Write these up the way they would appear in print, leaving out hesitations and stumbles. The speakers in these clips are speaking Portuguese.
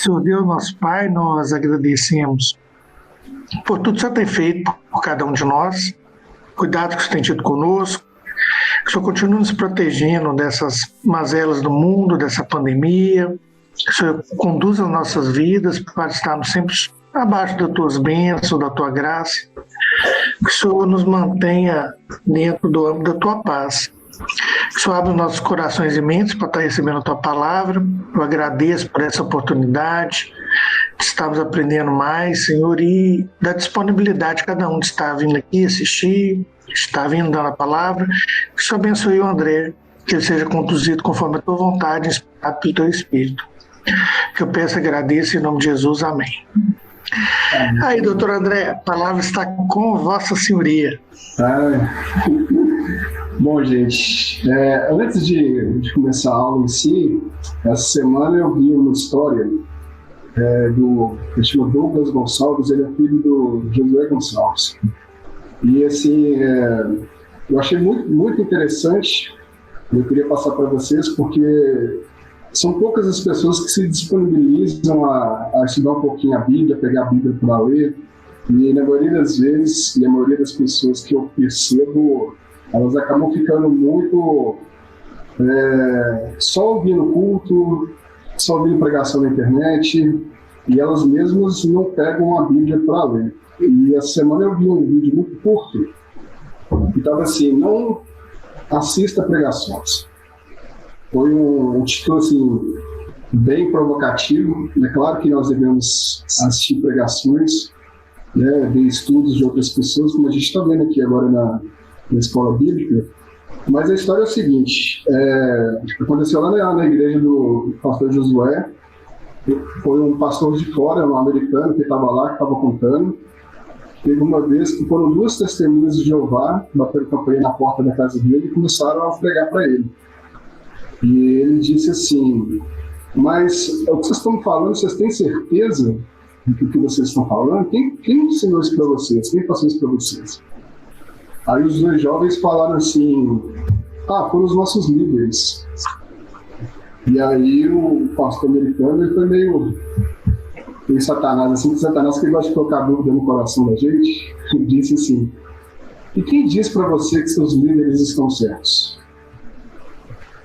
Senhor Deus, nosso Pai, nós agradecemos por tudo que o Senhor tem feito por cada um de nós, cuidado que o Senhor tem tido conosco, que o Senhor continue nos protegendo dessas mazelas do mundo, dessa pandemia, que o Senhor conduza as nossas vidas para estarmos sempre abaixo das tuas bênçãos, da tua graça, que o Senhor nos mantenha dentro do âmbito da tua paz. Que o Senhor abra os nossos corações e mentes para estar recebendo a tua palavra. Eu agradeço por essa oportunidade de estarmos aprendendo mais, Senhor, e da disponibilidade de cada um de estar vindo aqui assistir, estar vindo dando a palavra. Que o Senhor abençoe o André, que ele seja conduzido conforme a tua vontade, inspirado pelo teu Espírito. Que eu peço e agradeço em nome de Jesus. Amém. Aí, doutor André, a palavra está com Vossa Senhoria. Bom, gente, antes de começar a aula em si, essa semana eu vi uma história ele chama Douglas Gonçalves, ele é filho do Josué Gonçalves. E assim, eu achei muito, muito interessante, eu queria passar para vocês, porque são poucas as pessoas que se disponibilizam a estudar um pouquinho a Bíblia, pegar a Bíblia para ler, e na maioria das vezes, e a maioria das pessoas que eu percebo, elas acabam ficando muito só ouvindo culto, só ouvindo pregação na internet, e elas mesmas não pegam a Bíblia para ler. E essa semana eu vi um vídeo muito curto, que estava assim: não assista pregações. Foi um título assim, bem provocativo. É claro que nós devemos assistir pregações, né, ver estudos de outras pessoas, como a gente está vendo aqui agora na escola bíblica. Mas a história é o seguinte: aconteceu lá na igreja do pastor Josué. Foi um pastor de fora, um americano que estava lá, que estava contando. Teve uma vez que foram duas testemunhas de Jeová, bateram campanha na porta da casa dele e começaram a pregar para ele. E ele disse assim: mas o que vocês estão falando, vocês têm certeza do que vocês estão falando? Quem ensinou isso para vocês? Quem passou isso para vocês? Aí os dois jovens falaram assim: foram os nossos líderes. E aí o pastor americano, ele foi meio Satanás, assim, que Satanás que gosta de colocar dúvida no coração da gente, disse assim: e quem diz para você que seus líderes estão certos?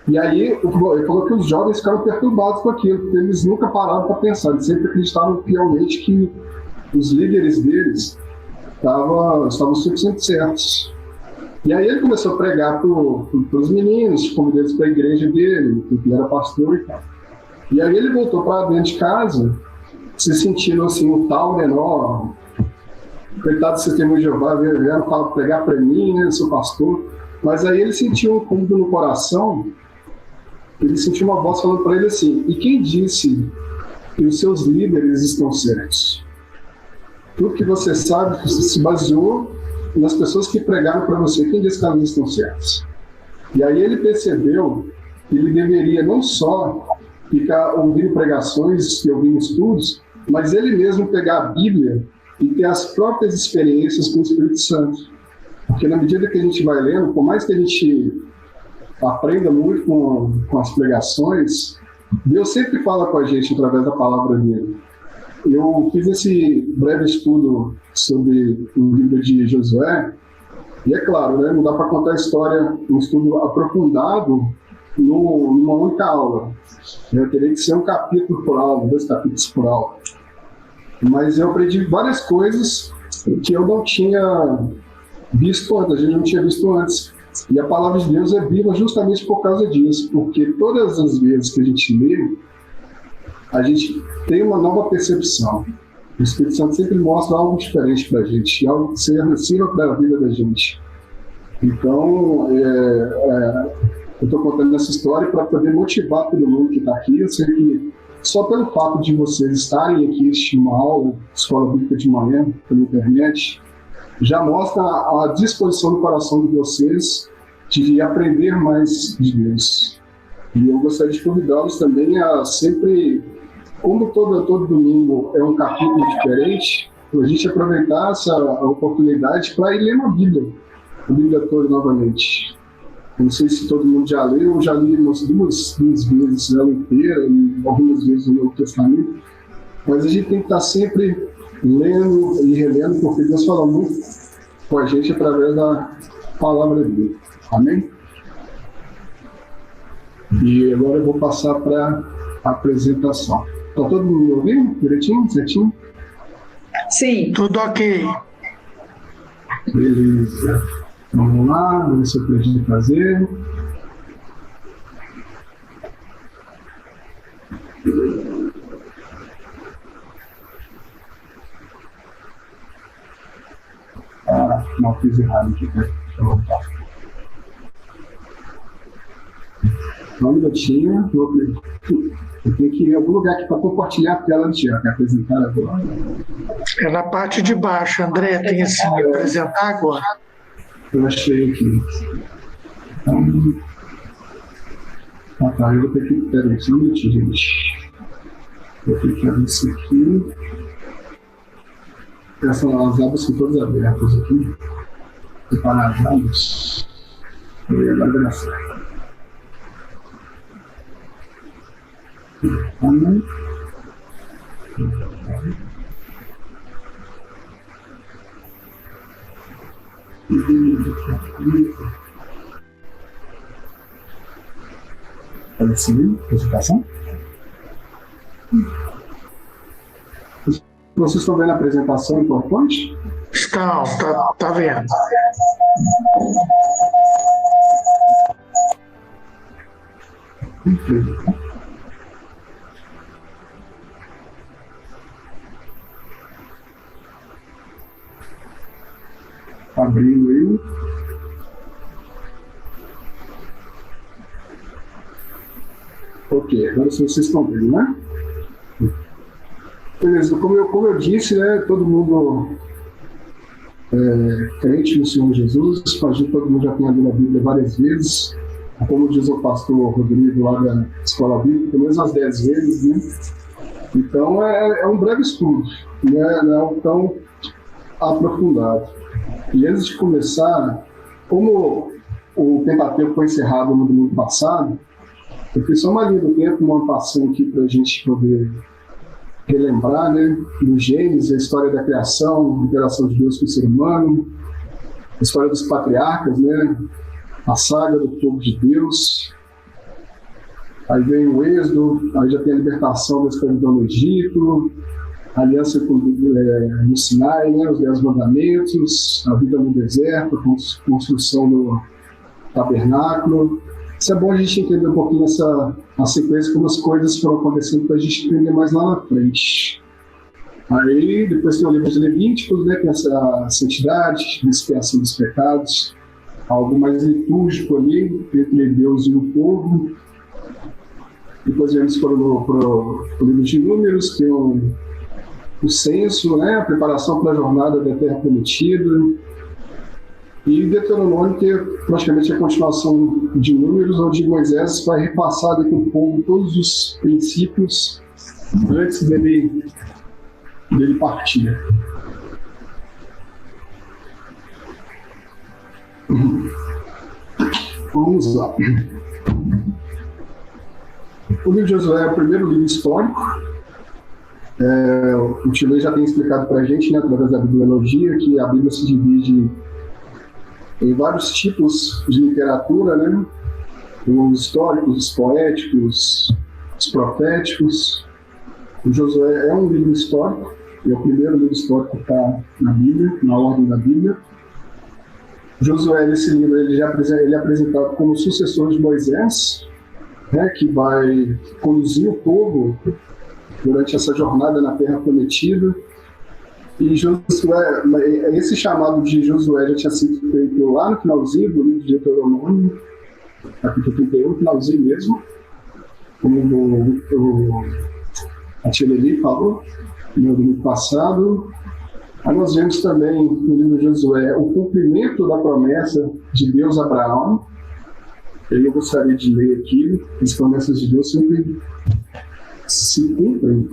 E aí ele falou que os jovens ficaram perturbados com aquilo, porque eles nunca pararam para pensar, eles sempre acreditavam fielmente que os líderes deles estavam 100% certos. E aí ele começou a pregar para os meninos, convidou eles para a igreja dele, que era pastor e tal. E aí ele voltou para dentro de casa, se sentindo assim um tal menor, coitado do sistema de Jeová, vieram pregar para mim, né, eu sou pastor. Mas aí ele sentiu um incômodo no coração, ele sentiu uma voz falando para ele assim: e quem disse que os seus líderes estão certos? Tudo que você sabe, você se baseou nas pessoas que pregaram para você. Quem disse que elas estão certas? E aí ele percebeu que ele deveria não só ficar ouvindo pregações e ouvindo estudos, mas ele mesmo pegar a Bíblia e ter as próprias experiências com o Espírito Santo. Porque na medida que a gente vai lendo, por mais que a gente aprenda muito com as pregações, Deus sempre fala com a gente através da palavra dele. Eu fiz esse breve estudo sobre o livro de Josué, e é claro, né, não dá para contar a história, um estudo aprofundado numa única aula. Teria que ser um capítulo por aula, 2 capítulos por aula. Mas eu aprendi várias coisas que eu não tinha visto antes, a gente não tinha visto antes. E a palavra de Deus é viva justamente por causa disso, porque todas as vezes que a gente lê, a gente tem uma nova percepção. O Espírito Santo sempre mostra algo diferente para a gente, algo que sirva para a vida da gente. Então, eu estou contando essa história para poder motivar todo mundo que está aqui. Eu sei que só pelo fato de vocês estarem aqui assistindo uma aula, Escola Bíblica de Manhã, pela internet, já mostra a disposição do coração de vocês de aprender mais de Deus. E eu gostaria de convidá-los também a sempre, como todo domingo é um capítulo diferente, a gente aproveitar essa oportunidade para ir lendo a Bíblia toda novamente. Eu não sei se todo mundo já leu, eu já li umas duas vezes ela inteira, e algumas vezes o Novo Testamento, Mas a gente tem que estar sempre lendo e relendo, porque Deus fala muito com a gente através da palavra dele. Amém? E agora eu vou passar para a apresentação. Está todo mundo ouvindo? Direitinho? Certinho? Sim. Tudo ok. Beleza. Vamos lá, vamos ver se eu aprendi a fazer. Não, fiz errado aqui. Deixa eu voltar. Um minutinho. Eu tenho que ir em algum lugar aqui para compartilhar a tela de Tiago, apresentar agora. É na parte de baixo, André, tem assim, apresentar agora. Eu achei aqui. Tá, eu vou ter que... Peraí, só um minutinho, gente. Vou ter que abrir isso aqui. Essas as abas são todas abertas aqui. Separar as abas. E agora vai dar certo. Pode seguir? Apresentação? Vocês estão vendo a apresentação em PowerPoint? Estão, tá vendo. Abrindo aí. Ok, agora vocês estão vendo, né? Beleza, como eu disse, né, todo mundo crente no Senhor Jesus, todo mundo já tem lido a Bíblia várias vezes, como diz o pastor Rodrigo lá da Escola Bíblica, pelo menos umas 10 vezes, né? Então é um breve estudo, né? Não é tão aprofundado. E antes de começar, como o Pentateuco foi encerrado no domingo passado, eu fiz só uma linha do tempo, uma passagem aqui para a gente poder relembrar, né? No Gênesis, a história da criação, a interação de Deus com o ser humano, a história dos patriarcas, né? A saga do povo de Deus. Aí vem o Êxodo, aí já tem a libertação da escravidão no Egito, a aliança no Sinai, né? Os 10 mandamentos, a vida no deserto, a construção do tabernáculo. Isso é bom a gente entender um pouquinho a sequência, como as coisas foram acontecendo para a gente entender mais lá na frente. Aí, depois tem o livro de Levíticos, né, que é essa santidade, expiação dos pecados, algo mais litúrgico ali, entre Deus e o povo. Depois viemos para o livro de Números, que é o censo, né, a preparação para a jornada da Terra Prometida. E Deuteronômio, que é praticamente a continuação de Números, onde Moisés vai repassar com o povo todos os princípios antes dele partir. Vamos lá. O livro de Josué é o primeiro livro histórico. O Tilei já tem explicado para a gente, né, através da bibliologia, que a Bíblia se divide em vários tipos de literatura, né? Os históricos, os poéticos, os proféticos. O Josué é um livro histórico, é o primeiro livro histórico que está na Bíblia, na ordem da Bíblia. Josué, nesse livro, ele é apresentado como sucessor de Moisés, né, que vai conduzir o povo durante essa jornada na Terra Prometida. E Josué, esse chamado de Josué já tinha sido feito lá no finalzinho do livro de Deuteronômio, capítulo 31, finalzinho mesmo, como a Tia Lili falou no domingo passado. Aí nós vemos também no livro de Josué o cumprimento da promessa de Deus a Abraão. Eu gostaria de ler aqui, as promessas de Deus sempre se cumprem.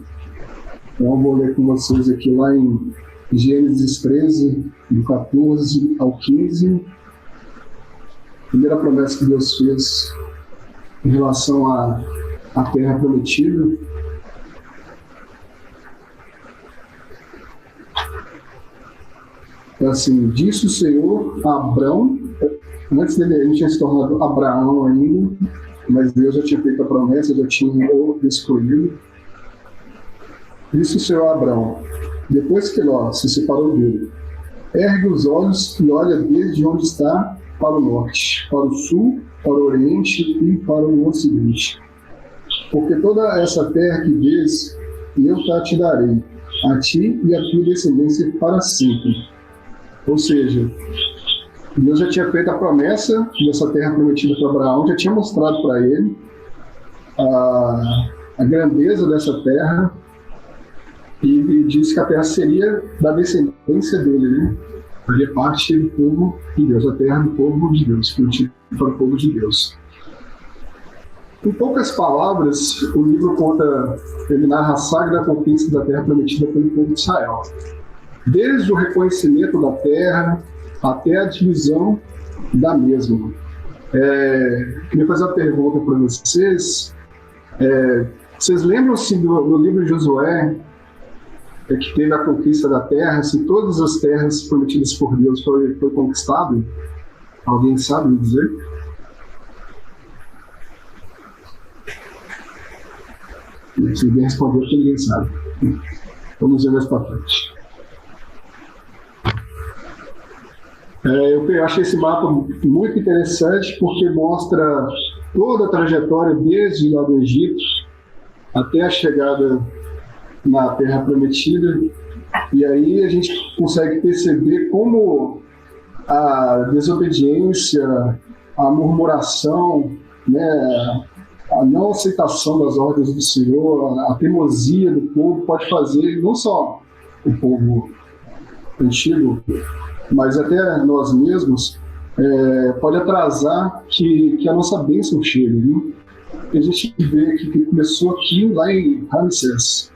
Então eu vou ler com vocês aqui lá em Gênesis 13, do 14 ao 15. Primeira promessa que Deus fez em relação à Terra Prometida. Então, assim, disse o Senhor a Abrão, antes dele, ele tinha se tornado Abraão ainda, mas Deus já tinha feito a promessa, já tinha o escolhido. Disse o Senhor a Abrão, depois que Ló se separou dele, ergue os olhos e olha desde onde está para o norte, para o sul, para o oriente e para o ocidente. Porque toda essa terra que vês, eu te darei, a ti e a tua descendência para sempre. Ou seja, Deus já tinha feito a promessa dessa terra prometida para Abraão, já tinha mostrado para ele a grandeza dessa terra e disse que a terra seria da descendência dele, né? Faria parte do povo de Deus, a terra do povo de Deus, prometida para o povo de Deus. Em poucas palavras, o livro ele narra a saga da conquista da terra prometida pelo povo de Israel. Desde o reconhecimento da terra até a divisão da mesma. Queria fazer uma pergunta para vocês. Vocês lembram-se do livro de Josué, que teve a conquista da terra, se todas as terras prometidas por Deus foi conquistado? Alguém sabe me dizer? Se ninguém respondeu, porque ninguém sabe. Vamos ver mais para frente. Eu achei esse mapa muito interessante porque mostra toda a trajetória desde lá do Egito até a chegada na Terra Prometida, e aí a gente consegue perceber como a desobediência, a murmuração, né, a não aceitação das ordens do Senhor, a teimosia do povo pode fazer não só o povo antigo, mas até nós mesmos, pode atrasar que a nossa bênção chegue. Viu? A gente vê que começou aqui lá em Ramsés.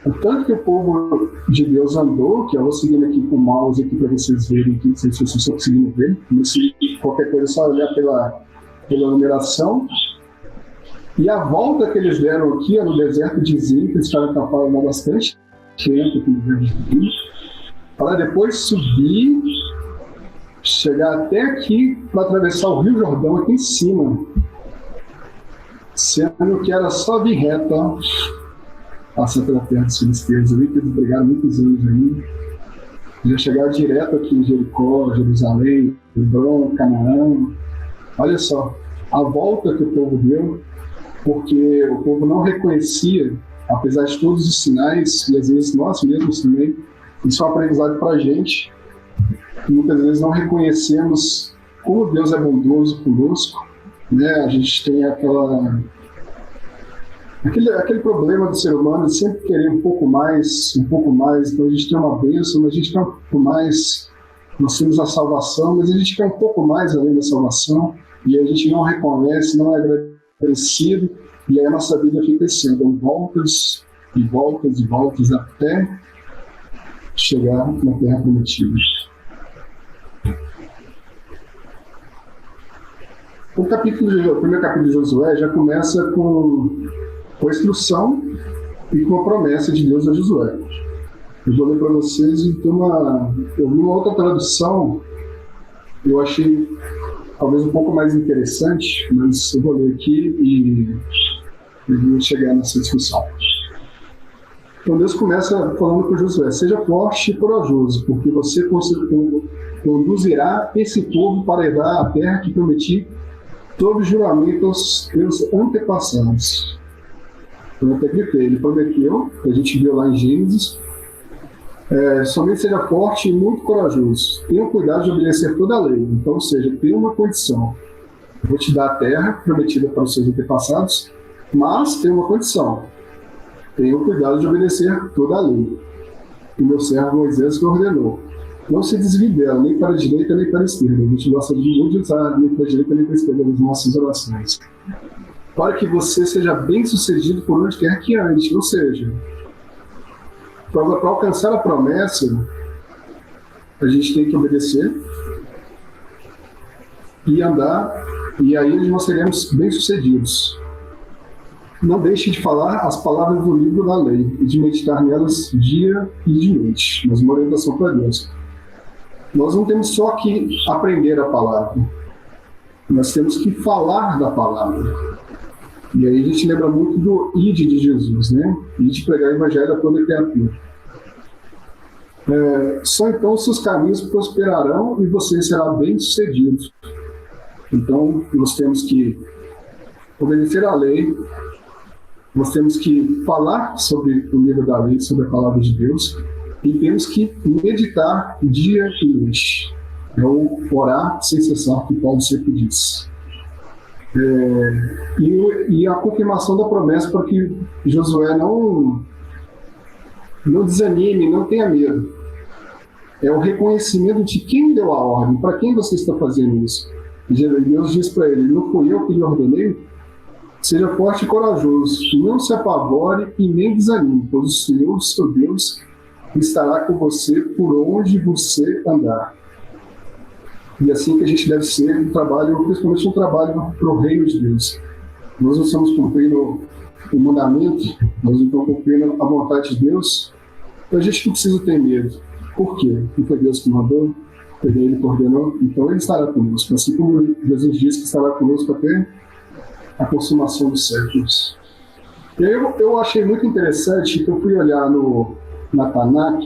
O tanto que o povo de Deus andou, que eu vou seguindo aqui com o mouse aqui para vocês verem, aqui, não sei se vocês estão conseguindo ver, se qualquer coisa é só olhar pela numeração. E a volta que eles deram aqui no deserto de Zin, que eles ficaram capazes de bastante tempo, para depois subir, chegar até aqui para atravessar o Rio Jordão aqui em cima, sendo que era só vir reta, passar pela terra dos filisteus ali, que eles brigaram muitos anos aí. Já chegaram direto aqui em Jericó, Jerusalém, Hebron, Canaã. Olha só, a volta que o povo deu, porque o povo não reconhecia, apesar de todos os sinais, e às vezes nós mesmos também, isso é um aprendizado para a gente. Muitas vezes não reconhecemos como Deus é bondoso conosco, né? A gente tem aquele problema do ser humano de sempre querer um pouco mais, então a gente tem uma bênção, mas a gente quer um pouco mais, nós temos a salvação, mas a gente quer um pouco mais além da salvação, e a gente não reconhece, não é agradecido, e aí a nossa vida fica assim, dando voltas e voltas e voltas até chegar na Terra Prometida. O primeiro capítulo de Josué já começa com a instrução e com a promessa de Deus a Josué. Eu vou ler para vocês, eu vi uma outra tradução, eu achei talvez um pouco mais interessante, mas eu vou ler aqui e vou chegar nessa discussão. Então Deus começa falando com Josué: seja forte e corajoso, porque você conduzirá esse povo para herdar a terra que prometi sob juramento aos teus antepassados. Eu até gritei, ele prometeu, que a gente viu lá em Gênesis, somente seja forte e muito corajoso. Tenha cuidado de obedecer toda a lei. Então, ou seja, tenha uma condição. Eu vou te dar a terra prometida para os seus antepassados, mas tem uma condição. Tenha cuidado de obedecer toda a lei. E meu servo Moisés que ordenou. Não se desvie dela, nem para a direita, nem para a esquerda. A gente gosta de usar nem para a direita, nem para a esquerda nas nossas orações. Para que você seja bem sucedido por onde quer que ande. Ou seja, para alcançar a promessa, a gente tem que obedecer e andar, e aí nós seremos bem sucedidos. Não deixe de falar as palavras do livro da lei e de meditar nelas dia e de noite, mas uma orientação para Deus. nós não temos só que aprender a palavra, nós temos que falar da palavra. E aí a gente lembra muito do ide de Jesus, né? Ide pregar o evangelho a toda criatura. Só então seus caminhos prosperarão e você será bem sucedido. Então nós temos que obedecer à lei, nós temos que falar sobre o livro da lei, sobre a palavra de Deus, e temos que meditar dia e noite. É o orar sem cessar, que Paulo sempre diz. E a confirmação da promessa para que Josué não desanime, não tenha medo. É o reconhecimento de quem deu a ordem, para quem você está fazendo isso. Deus diz para ele: não fui eu que lhe ordenei? Seja forte e corajoso, não se apavore e nem desanime, pois o Senhor, seu Deus, estará com você por onde você andar. E assim que a gente deve ser um trabalho, principalmente um trabalho para o reino de Deus. Nós não estamos cumprindo o mandamento, nós não estamos cumprindo a vontade de Deus, então a gente não precisa ter medo. Por quê? Porque foi Deus que mandou, foi Ele que ordenou, então Ele estará conosco. Assim como Jesus disse que estará conosco até a consumação dos séculos. E aí eu achei muito interessante que eu fui olhar na Tanakh,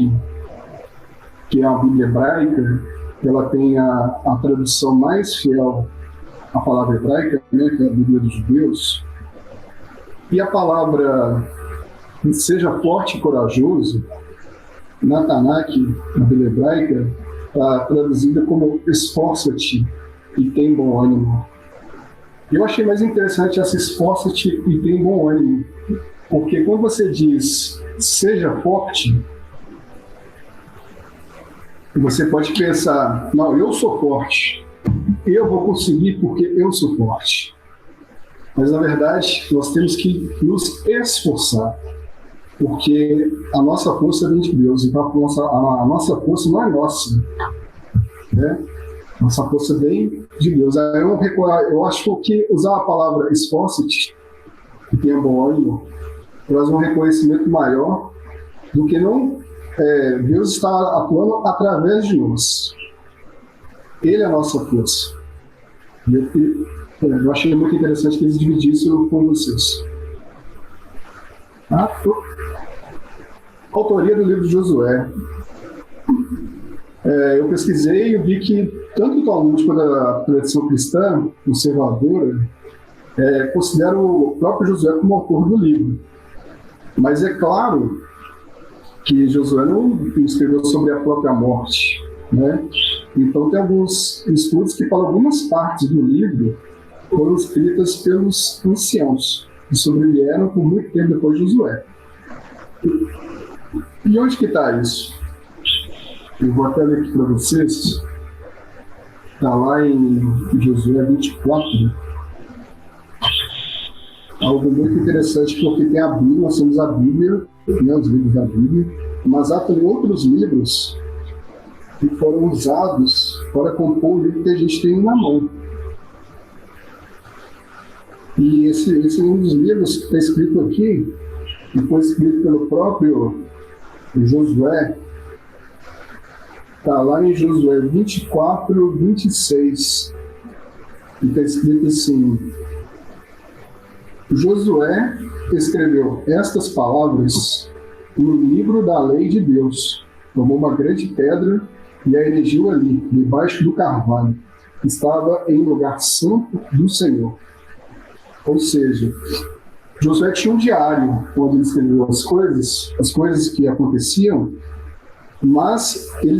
que é a Bíblia hebraica, ela tem a tradução mais fiel à palavra hebraica, né, que é a Bíblia dos judeus. E a palavra seja forte e corajoso, na Tanakh, na Bíblia hebraica, está traduzida como esforça-te e tem bom ânimo. Eu achei mais interessante essa esforça-te e tem bom ânimo, porque quando você diz seja forte, você pode pensar: não, eu sou forte, eu vou conseguir porque eu sou forte. Mas na verdade nós temos que nos esforçar, porque a nossa força vem de Deus, então a nossa força não é nossa, né? Nossa força vem de Deus. Eu acho que usar a palavra esforça-te, que tenha bom ânimo, traz um reconhecimento maior do que Deus está atuando através de nós. Ele é a nossa força. Eu achei muito interessante que eles dividissem com vocês. Autoria do livro de Josué. Eu pesquisei e vi que tanto o Talmud quanto a tradição cristã conservadora considera o próprio Josué como autor do livro. Mas é claro que Josué não escreveu sobre a própria morte, né? Então tem alguns estudos que falam algumas partes do livro foram escritas pelos anciãos que sobrevieram por muito tempo depois de Josué. E onde que está isso? Eu vou até ler aqui para vocês. Está lá em Josué 24. Algo muito interessante, porque tem a Bíblia, nós temos a Bíblia, né, os livros da Bíblia, mas há também outros livros que foram usados para compor o livro que a gente tem na mão. E esse é um dos livros que está escrito aqui, que foi escrito pelo próprio Josué, está lá em Josué 24, 26, e está escrito assim: Josué escreveu estas palavras no livro da lei de Deus, tomou uma grande pedra e a erigiu ali, debaixo do carvalho, que estava em lugar santo do Senhor. Ou seja, Josué tinha um diário onde ele escreveu as coisas que aconteciam, mas ele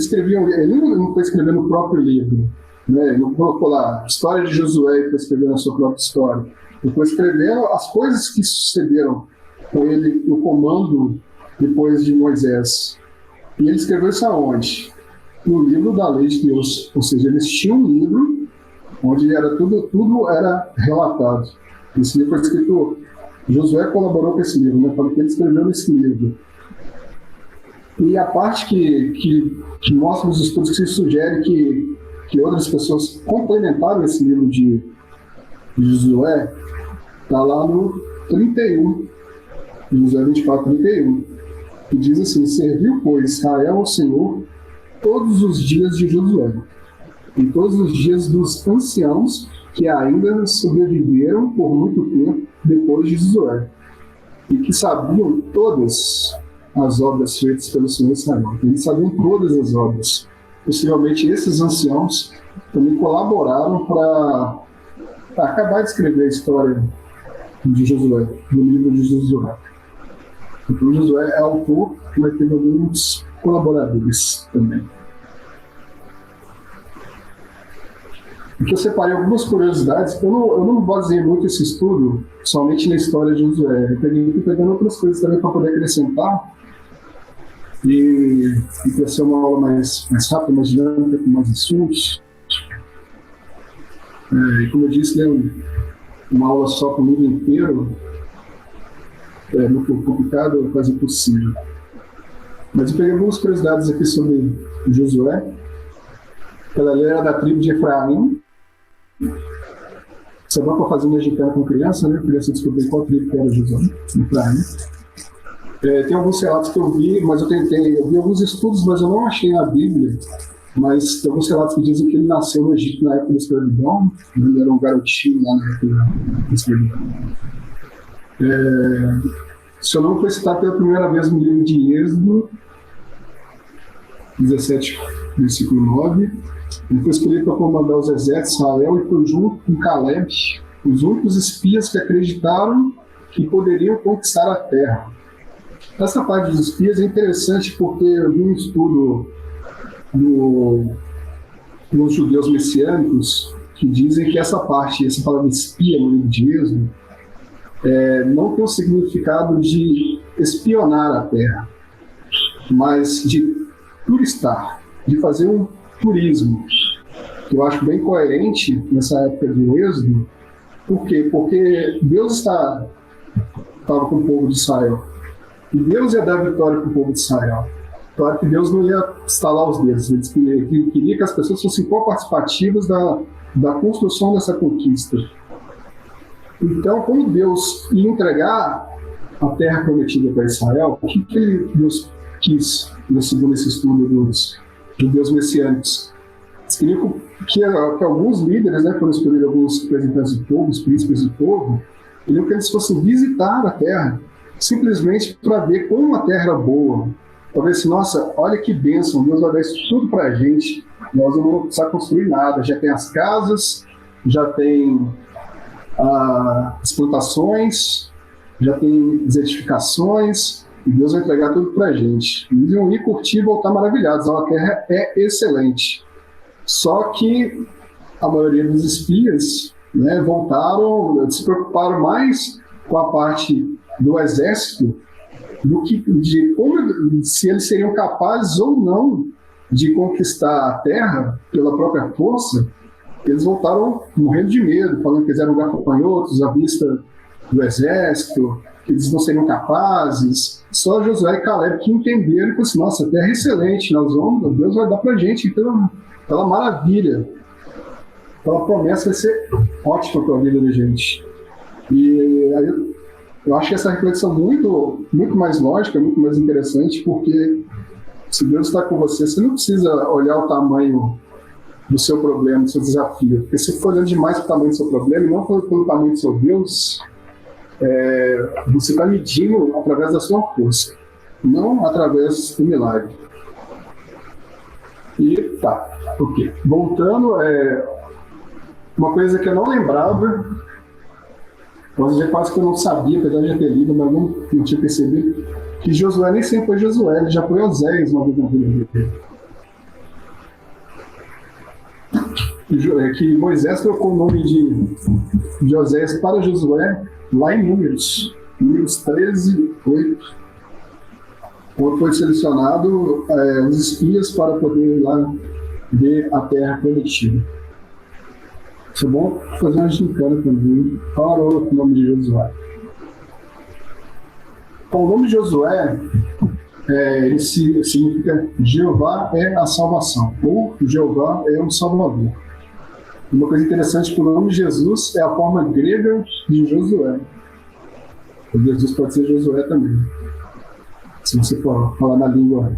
não foi escrevendo o próprio livro, né? Ele não colocou lá história de Josué para escrever a sua própria história. Ele foi escrevendo as coisas que sucederam com ele no comando depois de Moisés. E ele escreveu isso aonde? No livro da lei de Deus. Ou seja, eles tinham um livro onde tudo era relatado. Esse livro foi escrito, Josué colaborou com esse livro, né? Porque ele escreveu nesse livro. E a parte que mostra nos estudos que se sugere que outras pessoas complementaram esse livro de Josué, está lá no 31, Josué 24, 31, que diz assim: serviu, pois, Israel ao Senhor todos os dias de Josué, em todos os dias dos anciãos que ainda sobreviveram por muito tempo depois de Josué, e que sabiam todas as obras feitas pelo Senhor Israel. Eles sabiam todas as obras. Possivelmente esses anciãos também colaboraram para acabar de escrever a história de Josué, do livro de Josué. Então Josué é autor, mas teve alguns colaboradores também. Aqui eu separei algumas curiosidades. Eu não baseei muito esse estudo somente na história de Josué. Eu fui pegando outras coisas também para poder acrescentar e para ser uma aula mais rápida, mais dinâmica, com mais assuntos. E como eu disse, uma aula só para o mundo inteiro é muito complicado, quase impossível. Mas eu peguei algumas curiosidades aqui sobre Josué. Ela era da tribo de Efraim. Isso é bom para fazer uma gincana com criança, né? Criança descobrir qual tribo que era Josué, Efraim. Tem alguns relatos que eu vi, mas eu vi alguns estudos, mas eu não achei na Bíblia. Mas tem alguns relatos que dizem que ele nasceu no Egito na época da escravidão. Ele era um garotinho lá na época da escravidão. Seu nome foi citado pela primeira vez no livro de Êxodo 17, versículo 9. Ele foi escolhido para comandar os exércitos de Israel e foi junto com Caleb os únicos espias que acreditaram que poderiam conquistar a terra. Essa parte dos espias é interessante porque eu vi um estudo dos judeus messiânicos que dizem que essa palavra espia no livro de Êxodo não tem o significado de espionar a terra, mas de turistar, de fazer um turismo, que eu acho bem coerente nessa época do Êxodo. Por quê? Porque Deus estava com o povo de Israel, e Deus ia dar vitória para o povo de Israel. Claro que Deus não ia estalar os dedos, ele queria que as pessoas fossem participativas da construção dessa conquista. Então, quando Deus ia entregar a terra prometida para Israel, o que Deus quis, segundo esse estudo dos judeus messiânicos? Eles queriam que alguns líderes, foram escolher alguns representantes do povo, os príncipes do povo, queriam que eles fossem visitar a terra, simplesmente para ver como a terra era boa, para ver se, nossa, olha que bênção, Deus vai dar isso tudo para a gente, nós não vamos precisar construir nada, já tem as casas, já tem as plantações, já tem as edificações, e Deus vai entregar tudo para a gente. Eles iam ir curtir e voltar maravilhados, a terra é excelente. Só que a maioria dos espias voltaram, se preocuparam mais com a parte do exército do que se eles seriam capazes ou não de conquistar a terra pela própria força. Eles voltaram morrendo de medo, falando que eles eram gafanhotos à vista do exército, que eles não seriam capazes. Só Josué e Caleb que entenderam e falaram assim: nossa, a terra é excelente, Deus vai dar pra gente, então, pela maravilha, pela promessa, vai ser ótima para a vida da gente. E aí eu acho que essa reflexão muito, muito mais lógica, muito mais interessante, porque se Deus está com você, você não precisa olhar o tamanho do seu problema, do seu desafio. Porque se for olhando demais para o tamanho do seu problema e não pelo tamanho do seu Deus, você está medindo através da sua força, não através do milagre. E tá, ok. Voltando, uma coisa que eu não lembrava, posso dizer quase que eu não sabia, apesar de já ter lido, mas não tinha percebido, que Josué nem sempre foi Josué, ele já foi Oséias uma vez na vida dele. Que Moisés trocou o nome de Oséias para Josué lá em Números 13, 8, quando foi selecionado os espias para poder ir lá ver a terra prometida. Isso é bom fazer uma gincana também. Falou o nome de Josué. O nome de Josué ele significa Jeová é a salvação, ou Jeová é o Salvador. Uma coisa interessante que o nome de Jesus é a forma grega de Josué. O Jesus pode ser Josué também, se você for falar na língua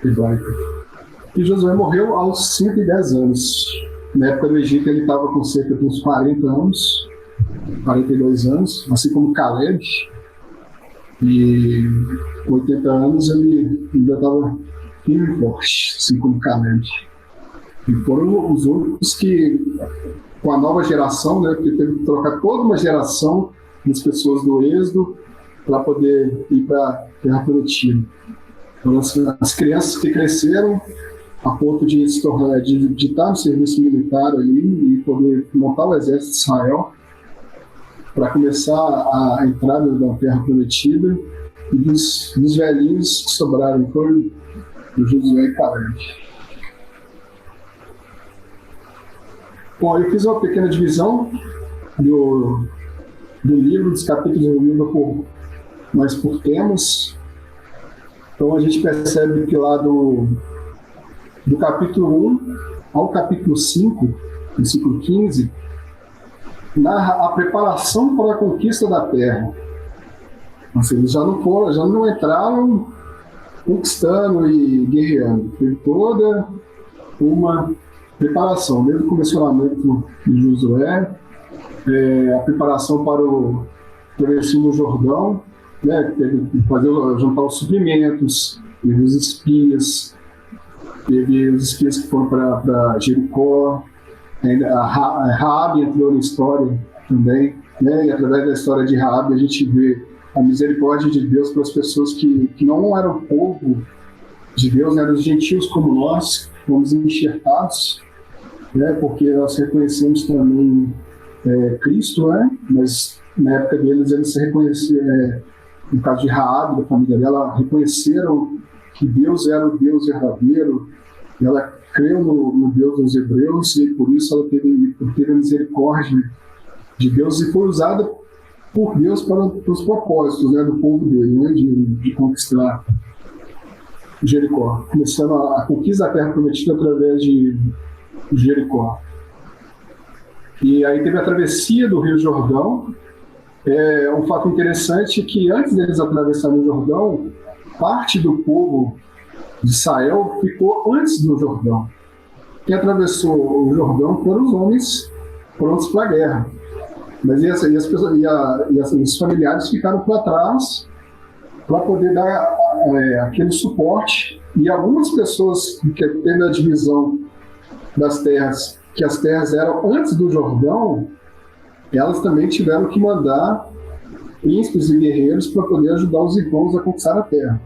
hebraica. E Josué morreu aos 110 anos. Na época do Egito ele estava com cerca de uns 40 anos, 42 anos, assim como Caleb. E com 80 anos ele ainda estava firme e forte, assim como Caleb. E foram os únicos que, com a nova geração, né, porque teve que trocar toda uma geração das pessoas do Êxodo para poder ir para a Terra Prometida. Então, as crianças que cresceram a ponto de se tornar, de estar no serviço militar ali e poder montar o exército de Israel para começar a entrada na Terra Prometida, e dos velhinhos que sobraram foi o Josué e Caleb. Bom, eu fiz uma pequena divisão do livro, dos capítulos do livro mais por temas. Então a gente percebe que lá do capítulo 1 ao capítulo 5, versículo 15, narra a preparação para a conquista da terra. Ou seja, eles já não entraram conquistando e guerreando. Teve toda uma preparação, desde o comissionamento de Josué, a preparação para o travessia no Jordão, né, teve que juntar os suprimentos, teve os espias, teve os espias que foram para Jericó, a Raabe entrou na história também, né, e através da história de Raabe a gente vê a misericórdia de Deus para as pessoas que não eram povo de Deus, né, eram os gentios como nós, fomos enxertados, né, porque nós reconhecemos também Cristo, né, mas na época deles eles se reconheceram, no caso de Raabe, da família dela, reconheceram que Deus era o Deus verdadeiro, ela creu no Deus dos hebreus e por isso ela teve a misericórdia de Deus e foi usada por Deus para os propósitos, né, do povo dele, né, de conquistar Jericó, começando a conquista da Terra Prometida através de Jericó. E aí teve a travessia do Rio Jordão. Um fato interessante é que antes deles atravessarem o Jordão, parte do povo de Israel ficou antes do Jordão. Quem atravessou o Jordão foram os homens prontos para a guerra. Mas os familiares ficaram para trás para poder dar aquele suporte. E algumas pessoas que teve a divisão das terras, que as terras eram antes do Jordão, elas também tiveram que mandar príncipes e guerreiros para poder ajudar os irmãos a conquistar a terra.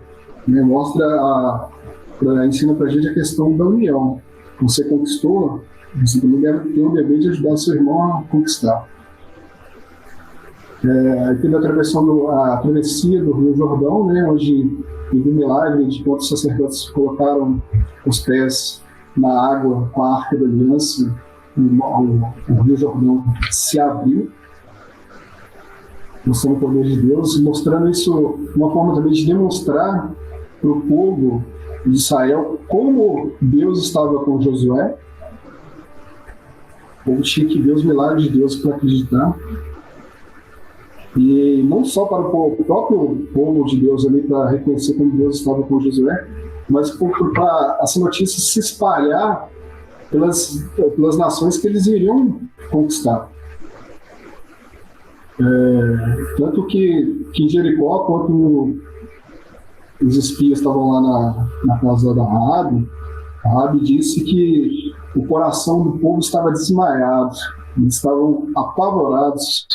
Ensina para a gente a questão da união. Você conquistou, você também deve ter o dever de ajudar o seu irmão a conquistar. Teve a travessia do Rio Jordão, né, onde teve um milagre de quando os sacerdotes colocaram os pés na água com a Arca da Aliança, o Rio Jordão se abriu, mostrando o poder de Deus, mostrando isso, uma forma também de demonstrar para o povo de Israel como Deus estava com Josué. O povo tinha que ver os milagres de Deus para acreditar. E não só para o próprio povo de Deus ali, para reconhecer como Deus estava com Josué, mas para essa notícia se espalhar pelas nações que eles iriam conquistar. Tanto que em Jericó, quando os espias estavam lá na casa da Raabe disse que o coração do povo estava desmaiado, eles estavam apavorados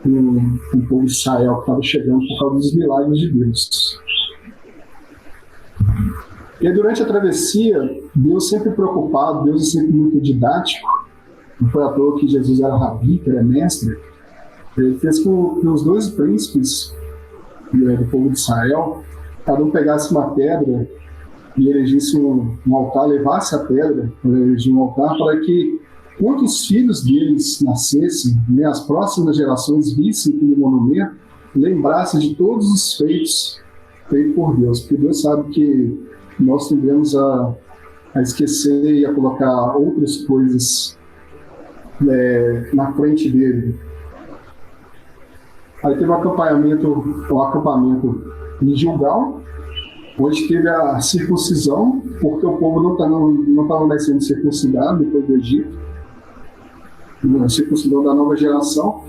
com o povo de Israel que estava chegando por causa dos milagres de Deus. E durante a travessia, Deus sempre preocupado, Deus é sempre muito didático. Não foi à toa que Jesus era rabi, que era mestre. Ele fez com que os dois príncipes do povo de Israel, cada um pegasse uma pedra e erigisse um altar, levasse a pedra para erigir um altar, para que quando os filhos deles nascessem, né, as próximas gerações vissem aquele monumento, lembrassem de todos os feitos por Deus, porque Deus sabe que nós tendemos a esquecer e a colocar outras coisas na frente dele. Aí teve um acampamento em Gilgal, onde teve a circuncisão, porque o povo não estava mais sendo circuncidado depois do Egito, a circuncisão da nova geração.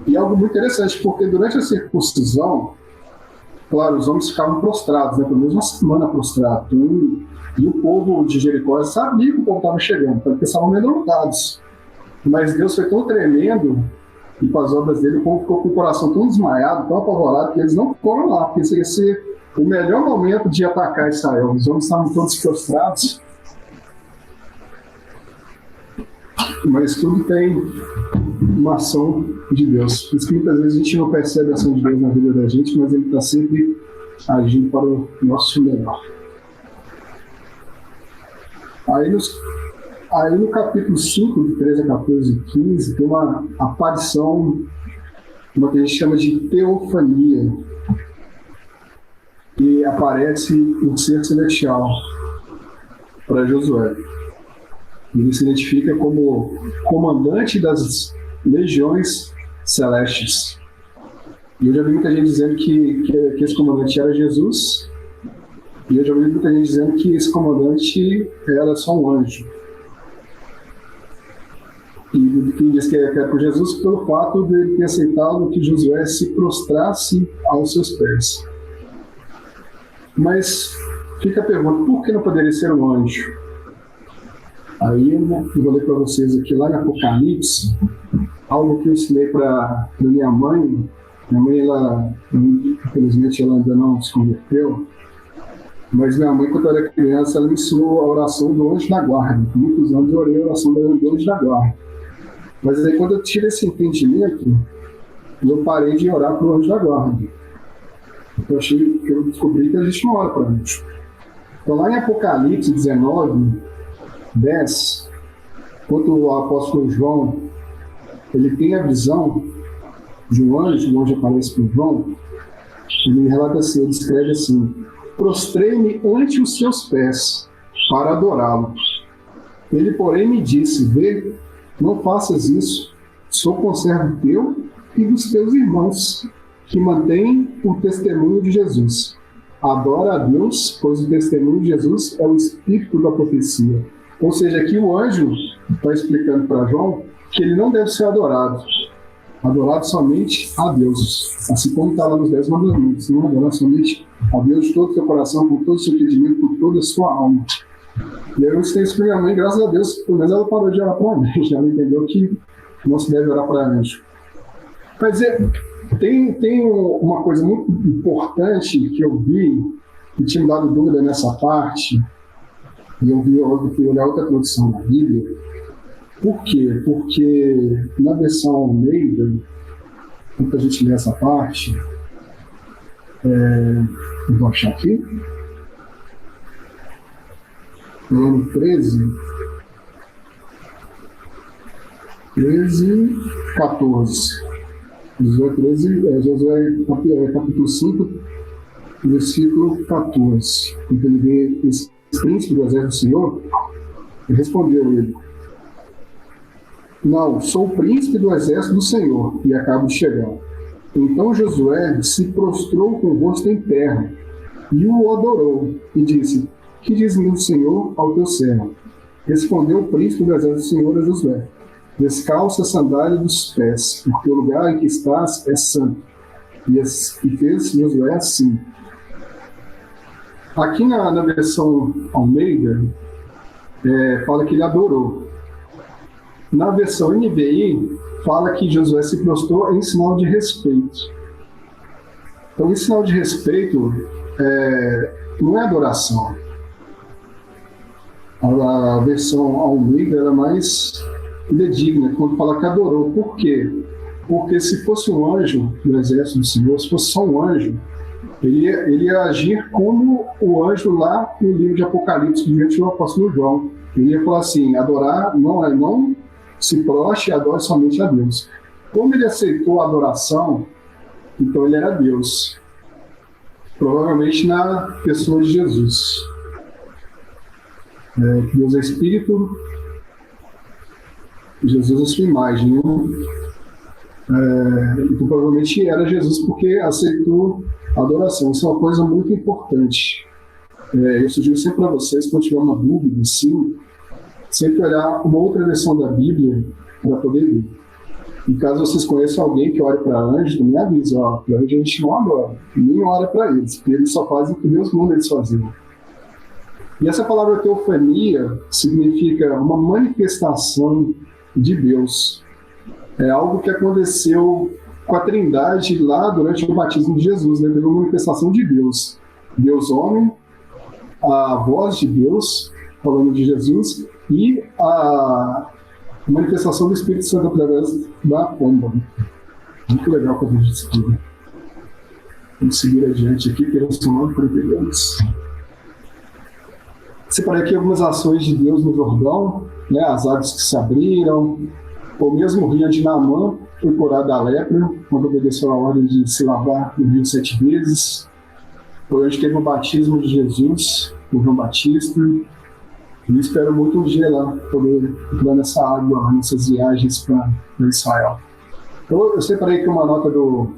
E algo muito interessante, porque durante a circuncisão, claro, os homens ficavam prostrados, pelo menos uma semana prostrados. E o povo de Jericó sabia que o povo estava chegando, porque estavam amedrontados. Mas Deus foi tão tremendo, e com as obras dele, o povo ficou com o coração tão desmaiado, tão apavorado, que eles não foram lá, porque isso ia ser o melhor momento de atacar Israel. Os homens estavam todos prostrados. Mas tudo tem uma ação de Deus. Por isso que muitas vezes a gente não percebe a ação de Deus na vida da gente, mas Ele está sempre agindo para o nosso melhor. Aí no capítulo 5, de 13 a 14 e 15, tem uma aparição, uma que a gente chama de teofania, que aparece um ser celestial para Josué. Ele se identifica como comandante das legiões celestes. E eu já vi muita gente dizendo que esse comandante era Jesus, e eu já vi muita gente dizendo que esse comandante era só um anjo. E quem diz que é por Jesus pelo fato de ele ter aceitado que Josué se prostrasse aos seus pés. Mas fica a pergunta, por que não poderia ser um anjo? Aí eu vou ler para vocês aqui lá em Apocalipse, algo que eu ensinei para minha mãe. Minha mãe, infelizmente, ela ainda não se converteu, mas minha mãe, quando eu era criança, ela me ensinou a oração do anjo da guarda. Por muitos anos eu orei a oração do anjo da guarda. Mas aí, quando eu tive esse entendimento, eu parei de orar para o anjo da guarda. Eu descobri que a gente não ora para anjo. Então, lá em Apocalipse 19, 10, quando o apóstolo João ele tem a visão de um anjo, o anjo aparece para o João, ele relata assim, ele escreve assim: prostrei-me ante os seus pés para adorá-lo. Ele, porém, me disse: vê, não faças isso, sou conservo teu e dos teus irmãos, que mantêm o testemunho de Jesus. Adora a Deus, pois o testemunho de Jesus é o espírito da profecia. Ou seja, aqui o anjo está explicando para João que ele não deve ser adorado somente a Deus, assim como está lá nos 10 mandamentos, não adorar somente a Deus de todo o seu coração, com todo o seu entendimento, com toda a sua alma. E aí eu ensinei isso para minha mãe, graças a Deus, pelo menos ela parou de orar para mim, já entendeu que não se deve orar para anjo. Quer dizer, tem uma coisa muito importante que eu vi, que tinha me dado dúvida nessa parte, e eu vi olhar outra tradução da Bíblia. Por quê? Porque na versão Almeida, quando a gente lê essa parte, vou achar aqui, no ano 13, 14. Josué capítulo 5, versículo 14. Então ele vê esse príncipe do exército do Senhor, e respondeu ele: não, sou o príncipe do exército do Senhor, e acabo de chegar. Então Josué se prostrou com o rosto em terra, e o adorou, e disse: que diz-me o Senhor ao teu servo? Respondeu o príncipe do exército do Senhor a Josué: descalça a sandália dos pés, porque o lugar em que estás é santo. E fez Josué assim. Aqui na versão Almeida, fala que ele adorou. Na versão NVI, fala que Josué se prostrou em sinal de respeito. Então, esse sinal de respeito não é adoração. A versão Almeida era mais fidedigna, quando fala que adorou. Por quê? Porque se fosse um anjo do exército do Senhor, se fosse só um anjo, ele ia agir como o anjo lá no livro de Apocalipse, diante do apóstolo João. Ele ia falar assim: adorar não se prostre e adore somente a Deus. Como ele aceitou a adoração, então ele era Deus. Provavelmente na pessoa de Jesus. Deus é Espírito, Jesus é a sua imagem. Então provavelmente era Jesus, porque aceitou a adoração. Isso é uma coisa muito importante. Eu sugiro sempre para vocês, quando tiver uma dúvida, sim, sempre olhar uma outra versão da Bíblia para poder ver. E caso vocês conheçam alguém que ore para anjo, me avisa, para anjo a gente não adora, nem ora para eles, porque eles só fazem o que Deus manda eles fazerem. E essa palavra teofania significa uma manifestação de Deus. É algo que aconteceu com a Trindade lá durante o batismo de Jesus, né? Teve uma manifestação de Deus. Deus homem, a voz de Deus falando de Jesus e a manifestação do Espírito Santo através da pomba. Muito legal que eu vejo isso tudo. Vamos seguir adiante aqui, que eles são 9:42. Separei aqui algumas ações de Deus no Jordão, né? As águas que se abriram, ou mesmo o rio de Naamã foi curado da lepra, quando obedeceu a ordem de se lavar no rio 7 vezes. Foi onde teve o batismo de Jesus, o João Batista. E espero muito um dia lá poder entrar nessa água, nessas viagens para Israel. Então, eu separei aqui uma nota do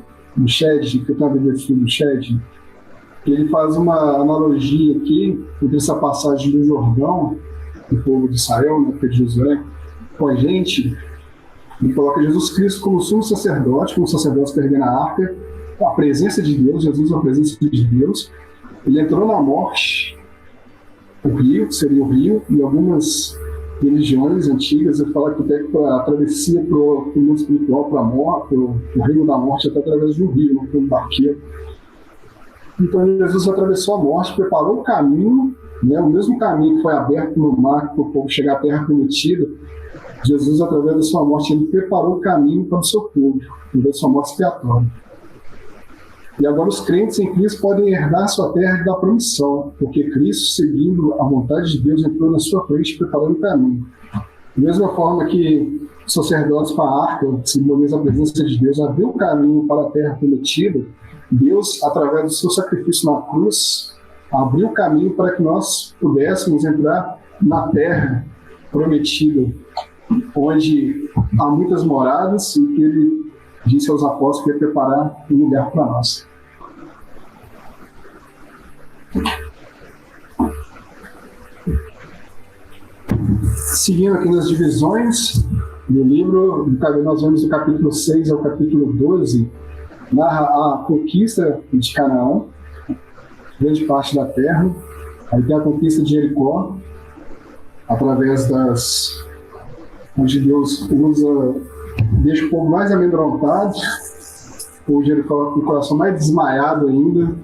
Shed, que eu estava vendo aqui do Shed, que ele faz uma analogia aqui entre essa passagem do Jordão, do povo de Israel, na época de Josué, com a gente. Ele coloca Jesus Cristo como sumo sacerdote, como sacerdote carregando a arca, a presença de Deus, Jesus a presença de Deus. Ele entrou na morte, o rio, que seria o rio, e algumas religiões antigas, ele fala que até a travessia para o mundo espiritual, para a morte, o reino da morte, até através de um rio, não foi um barqueiro. Então Jesus atravessou a morte, preparou o caminho, né, o mesmo caminho que foi aberto no mar para o povo chegar à terra prometida. Jesus, através da sua morte, ele preparou o caminho para o seu povo, através da sua morte expiatória. E agora os crentes em Cristo podem herdar a sua terra da promissão, porque Cristo, seguindo a vontade de Deus, entrou na sua frente preparando o caminho. Da mesma forma que os sacerdotes para a arca, que simboliza a presença de Deus, abriu o caminho para a terra prometida, Deus, através do seu sacrifício na cruz, abriu o caminho para que nós pudéssemos entrar na terra prometida, onde há muitas moradas, e que ele disse aos apóstolos que ia preparar um lugar para nós. Seguindo aqui nas divisões do livro, nós vemos do capítulo 6 ao capítulo 12, narra a conquista de Canaã, grande parte da terra. Aí tem a conquista de Jericó, através onde Deus deixa o povo mais amedrontado, o Jericó com o coração mais desmaiado ainda,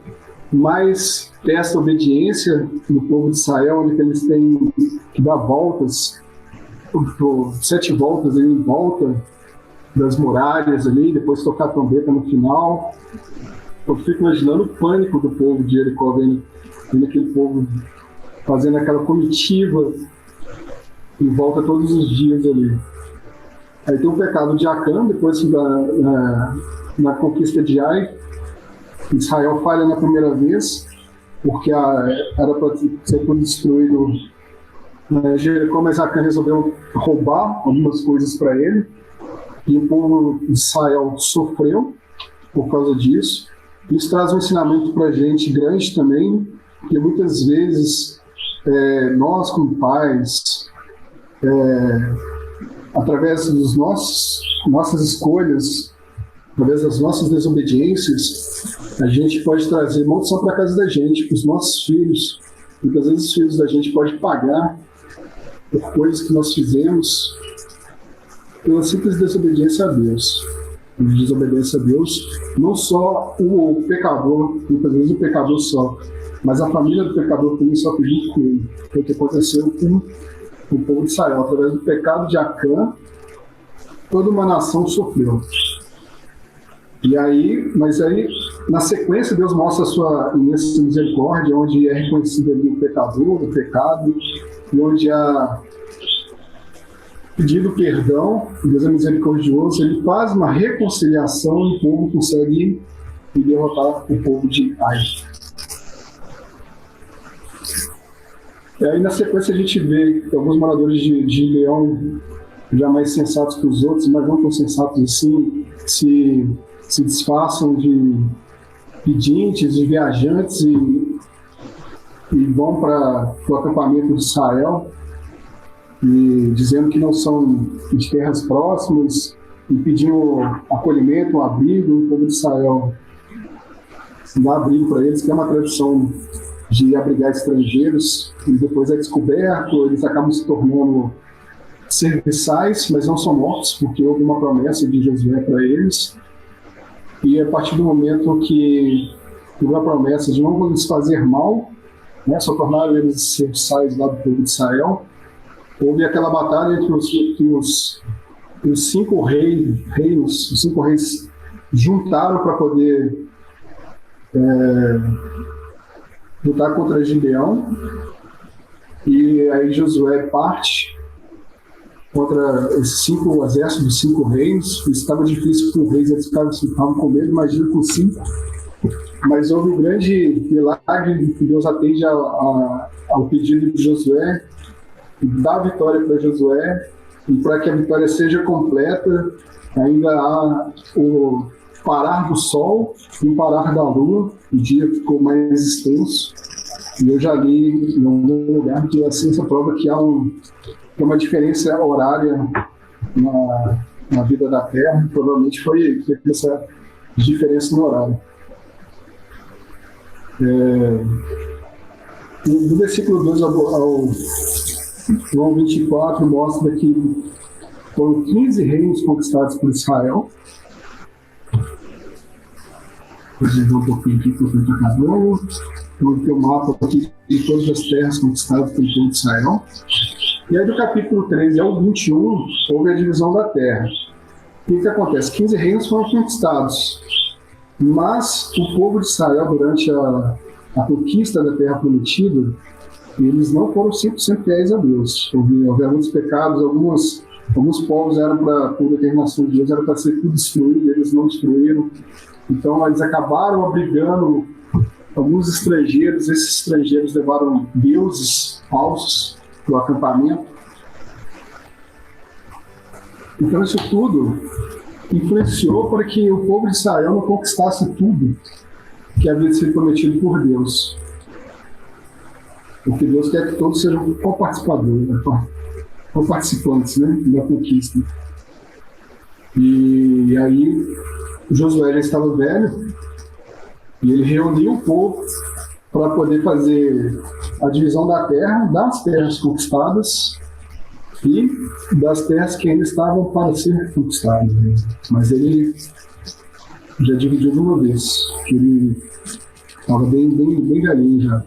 mais testa a obediência do povo de Israel, onde eles têm que dar voltas, 7 voltas ali em volta das muralhas ali, depois tocar a trombeta no final. Eu fico imaginando o pânico do povo de Jericó, vendo aquele povo fazendo aquela comitiva em volta todos os dias ali. Aí tem o pecado de Acã, depois na conquista de Ai, Israel falha na primeira vez, porque era para ser tudo destruído Jericó, mas Acã resolveu roubar algumas coisas para ele, e o povo de Israel sofreu por causa disso. Isso traz um ensinamento para a gente grande também, que muitas vezes nós como pais, através das nossas escolhas, através das nossas desobediências, a gente pode trazer maldição para a casa da gente, para os nossos filhos. Muitas vezes os filhos da gente podem pagar por coisas que nós fizemos pela simples desobediência a Deus. Desobediência a Deus, não só o pecador, muitas vezes o pecador sofre, mas a família do pecador também sofre junto com ele. Foi o que aconteceu com o povo de Israel. Através do pecado de Acã, toda uma nação sofreu. Mas aí, na sequência, Deus mostra a sua imensa misericórdia, onde é reconhecido ali o pecador, o pecado, e onde há pedido perdão. Deus é misericordioso, ele faz uma reconciliação e o povo consegue derrotar o povo de Ai. E aí, na sequência, a gente vê que alguns moradores de Leão, já mais sensatos que os outros, mas não tão sensatos assim, se disfarçam de pedintes, de viajantes, e e vão para o acampamento de Israel, e dizendo que não são de terras próximas, e pedindo acolhimento, um abrigo. O povo de Israel dá abrigo para eles, que é uma tradição de abrigar estrangeiros, e depois é descoberto, eles acabam se tornando serviçais, mas não são mortos, porque houve uma promessa de Josué para eles. E a partir do momento que houve a promessa de não lhes fazer mal, né, só tornaram eles serviçais lá do povo de Israel, houve aquela batalha entre os 5 reinos, os 5 reis juntaram para poder lutar contra Gideão, e aí Josué parte contra esses 5 exércitos dos 5 reis. Estava difícil com os reis, eles ficavam com medo, imagina com 5. Mas houve um grande milagre, que Deus atende ao pedido de Josué, dá a vitória para Josué, e para que a vitória seja completa, ainda há o parar do sol e o parar da lua. O dia ficou mais extenso, e eu já li em algum lugar que a ciência prova que há uma diferença horária na vida da Terra. Provavelmente foi essa diferença no horário. Do versículo 2 ao João 24 mostra que foram 15 reinos conquistados por Israel. Vou dizer um pouquinho aqui para o tempo acabou. Então, tem um mapa aqui de todas as terras conquistadas pelo povo de Israel. E aí, do capítulo 13 ao 21, houve a divisão da terra. O que acontece? 15 reinos foram conquistados, mas o povo de Israel, durante a conquista da terra prometida, eles não foram 100% fiéis a Deus. Houve alguns pecados, alguns povos eram por determinação de Deus, era para ser tudo destruído, eles não destruíram. Então eles acabaram abrigando alguns estrangeiros. Esses estrangeiros levaram deuses falsos para o acampamento. Então isso tudo influenciou para que o povo de Israel não conquistasse tudo que havia sido prometido por Deus. Porque Deus quer que todos sejam co-participadores, co-participantes, né, da conquista. E aí Josué já estava velho, e ele reuniu o povo para poder fazer a divisão da terra, das terras conquistadas e das terras que ainda estavam para ser conquistadas. Mas ele já dividiu de uma vez, que ele estava bem velhinho já,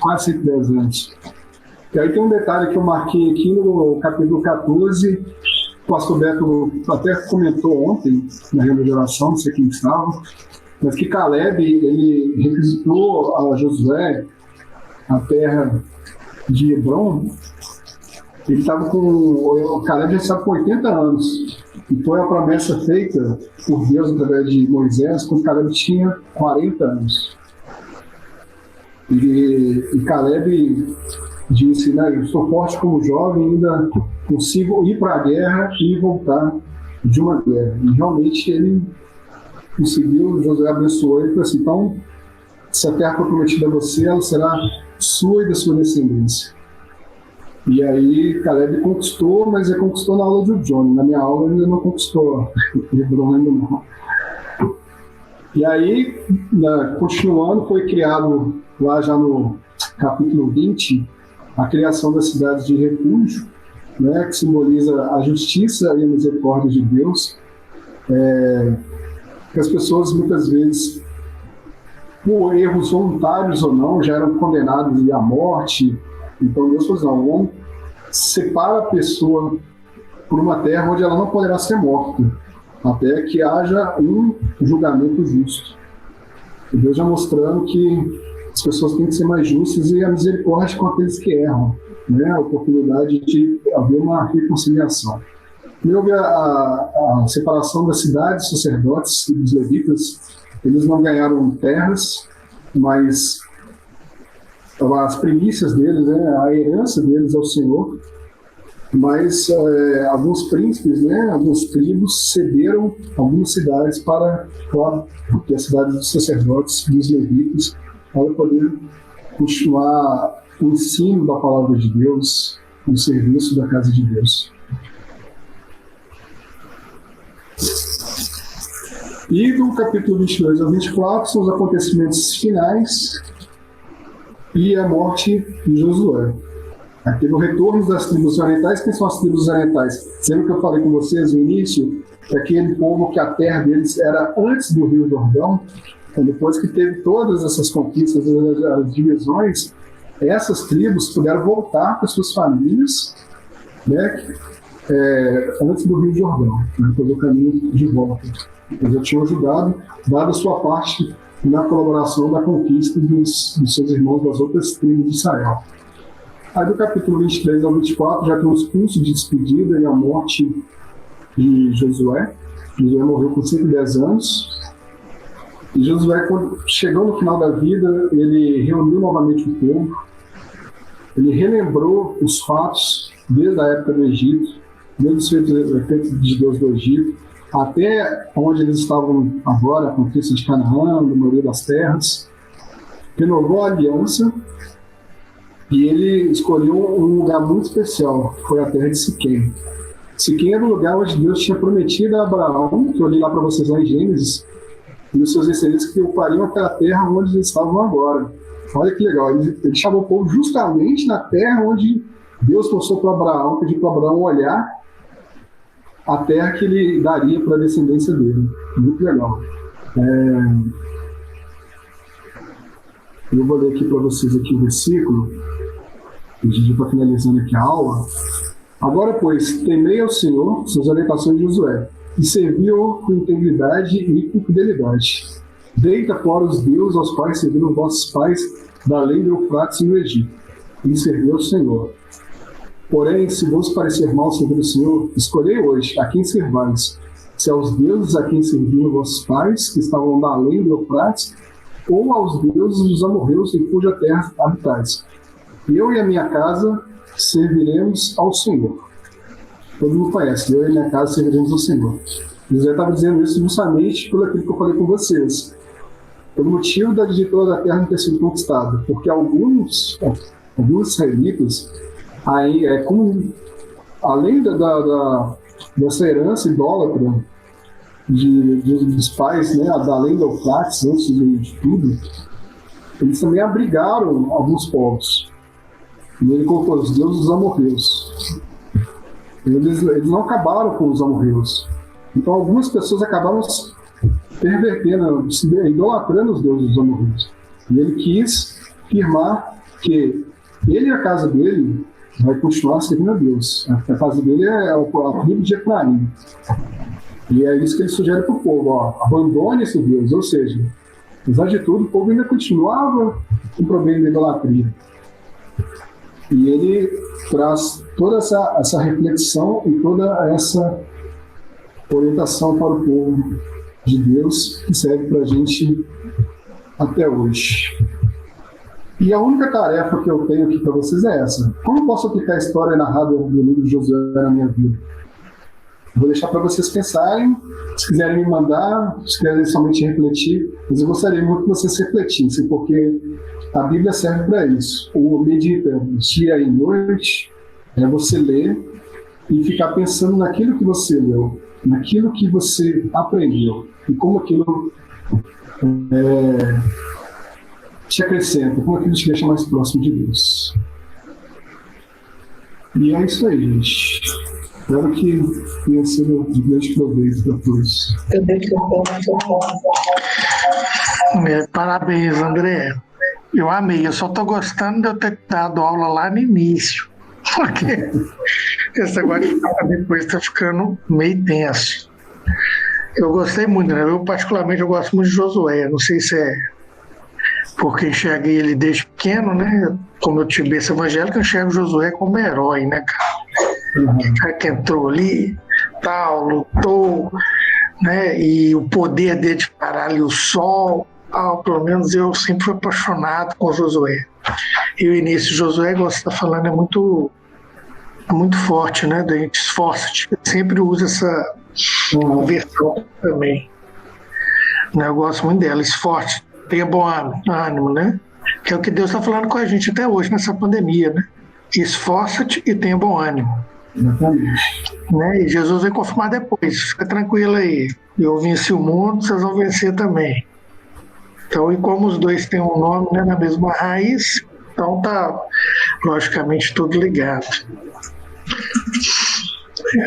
quase 110 anos. E aí tem um detalhe que eu marquei aqui no capítulo 14, o pastor Beto até comentou ontem na reunião de oração, não sei quem estava, mas que Caleb, ele requisitou a Josué a terra de Hebron. Ele estava o Caleb já estava com 80 anos, e foi a promessa feita por Deus através de Moisés quando Caleb tinha 40 anos. E Caleb disse, né, eu estou forte como jovem, ainda consigo ir para a guerra e voltar de uma guerra. E realmente ele conseguiu. Josué abençoou ele e falou assim: então, se a terra for prometida a você, ela será sua e da sua descendência. E aí Caleb conquistou, mas ele conquistou na aula de Johnny. Na minha aula ele ainda não conquistou, Hebron ainda não. E aí, continuando, foi criado lá já no capítulo 20 a criação das cidades de refúgio, né, que simboliza a justiça e a misericórdia de Deus. Que as pessoas muitas vezes, por erros voluntários ou não, já eram condenadas à morte. Então Deus falou: não, o homem separa a pessoa por uma terra onde ela não poderá ser morta, até que haja um julgamento justo. E Deus já mostrando que as pessoas têm que ser mais justas, e a misericórdia com aqueles que erram, né? A oportunidade de haver uma reconciliação. E houve a separação das cidades, dos sacerdotes e dos levitas. Eles não ganharam terras, mas as primícias deles, né, a herança deles ao Senhor. Mas alguns príncipes, né, algumas tribos cederam algumas cidades para as cidades dos sacerdotes e dos levitas, para poder continuar o ensino da palavra de Deus, no serviço da casa de Deus. E do capítulo 22 ao 24 são os acontecimentos finais e a morte de Josué. Aqui no retorno das tribos orientais. Quem são as tribos orientais? Lembra que eu falei com vocês no início? É aquele povo que a terra deles era antes do Rio Jordão. Então, depois que teve todas essas conquistas, as divisões, essas tribos puderam voltar para suas famílias, né, antes do Rio Jordão, né, fazer o caminho de volta. Eles já tinham ajudado, dado a sua parte na colaboração da conquista dos seus irmãos das outras tribos de Israel. Aí do capítulo 23 ao 24 já tem os cursos de despedida e a morte de Josué. Josué morreu com 110 anos. E Josué, quando chegou no final da vida, ele reuniu novamente o povo. Ele relembrou os fatos desde a época do Egito, desde os feitos de Deus do Egito, até onde eles estavam agora, a conquista de Canaã, a maioria das terras. Renovou a aliança. E ele escolheu um lugar muito especial, que foi a terra de Siquém. Siquém era o lugar onde Deus tinha prometido a Abraão, que eu li lá para vocês lá em Gênesis, e os seus descendentes que ocupariam aquela terra onde eles estavam agora. Olha que legal, ele chamou o povo justamente na terra onde Deus mostrou para Abraão, pediu para Abraão olhar a terra que ele daria para a descendência dele. Muito legal. Eu vou ler aqui para vocês aqui o versículo, para finalizando aqui a aula. Agora, pois, temei ao Senhor, suas orientações de Josué, e serviu-o com integridade e com fidelidade. Deita fora os deuses aos quais serviram vossos pais da além do Eufrates no Egito, e serviu ao Senhor. Porém, se vos parecer mal servir o Senhor, escolhei hoje a quem servais, se aos deuses a quem serviam vossos pais, que estavam da além do Eufrates, ou aos deuses dos amorreus em cuja terra habitais. Eu e a minha casa serviremos ao Senhor. Todo mundo conhece, eu e a minha casa serviremos ao Senhor. José estava dizendo isso justamente por aquilo que eu falei com vocês. Pelo motivo de toda a terra não ter sido conquistada. Porque alguns israelitas, além dessa herança idólatra dos pais, né, além do Eufrates, antes de tudo, eles também abrigaram alguns povos. E ele colocou os deuses dos amorreus. Eles não acabaram com os amorreus. Então algumas pessoas acabaram pervertendo, idolatrando os deuses dos amorreus. E ele quis afirmar que ele e a casa dele vai continuar servindo a Deus. A casa dele é a tribo de Efraim. E é isso que ele sugere para o povo, abandone esse Deus. Ou seja, apesar de tudo, o povo ainda continuava com o problema da idolatria. E ele traz toda essa reflexão e toda essa orientação para o povo de Deus que serve para a gente até hoje. E a única tarefa que eu tenho aqui para vocês é essa. Como eu posso aplicar a história narrada do livro de Josué na minha vida? Vou deixar para vocês pensarem, se quiserem me mandar, se quiserem somente refletir, mas eu gostaria muito que vocês refletissem, porque a Bíblia serve para isso. O medita dia e noite é você ler e ficar pensando naquilo que você leu, naquilo que você aprendeu e como aquilo te acrescenta, como aquilo te deixa mais próximo de Deus. E é isso aí, gente. Espero que tenha sido de grande proveito para todos. Parabéns, André. Eu amei. Eu só estou gostando de eu ter dado aula lá no início. Porque esse negócio de ficar depois está ficando meio tenso. Eu gostei muito, né? Eu particularmente eu gosto muito de Josué. Não sei se é porque enxerguei ele desde pequeno, né? Como eu tive esse evangélico, eu enxergo Josué como herói, né, cara? O cara que entrou ali, tal, lutou, né? E o poder dele de parar ali o sol, pelo menos eu sempre fui apaixonado com Josué. E o início de Josué, igual você está falando, é muito forte, né? A gente esforça-te, sempre usa essa versão também. Né? Eu gosto muito dela, esforce, tenha bom ânimo, né? Que é o que Deus está falando com a gente até hoje, nessa pandemia, né? Esforça-te e tenha bom ânimo. Exatamente. Né? E Jesus vai confirmar depois. Fica tranquilo aí. Eu venci o mundo, vocês vão vencer também. Então, e como os dois têm um nome, né, na mesma raiz, então tá, logicamente, tudo ligado.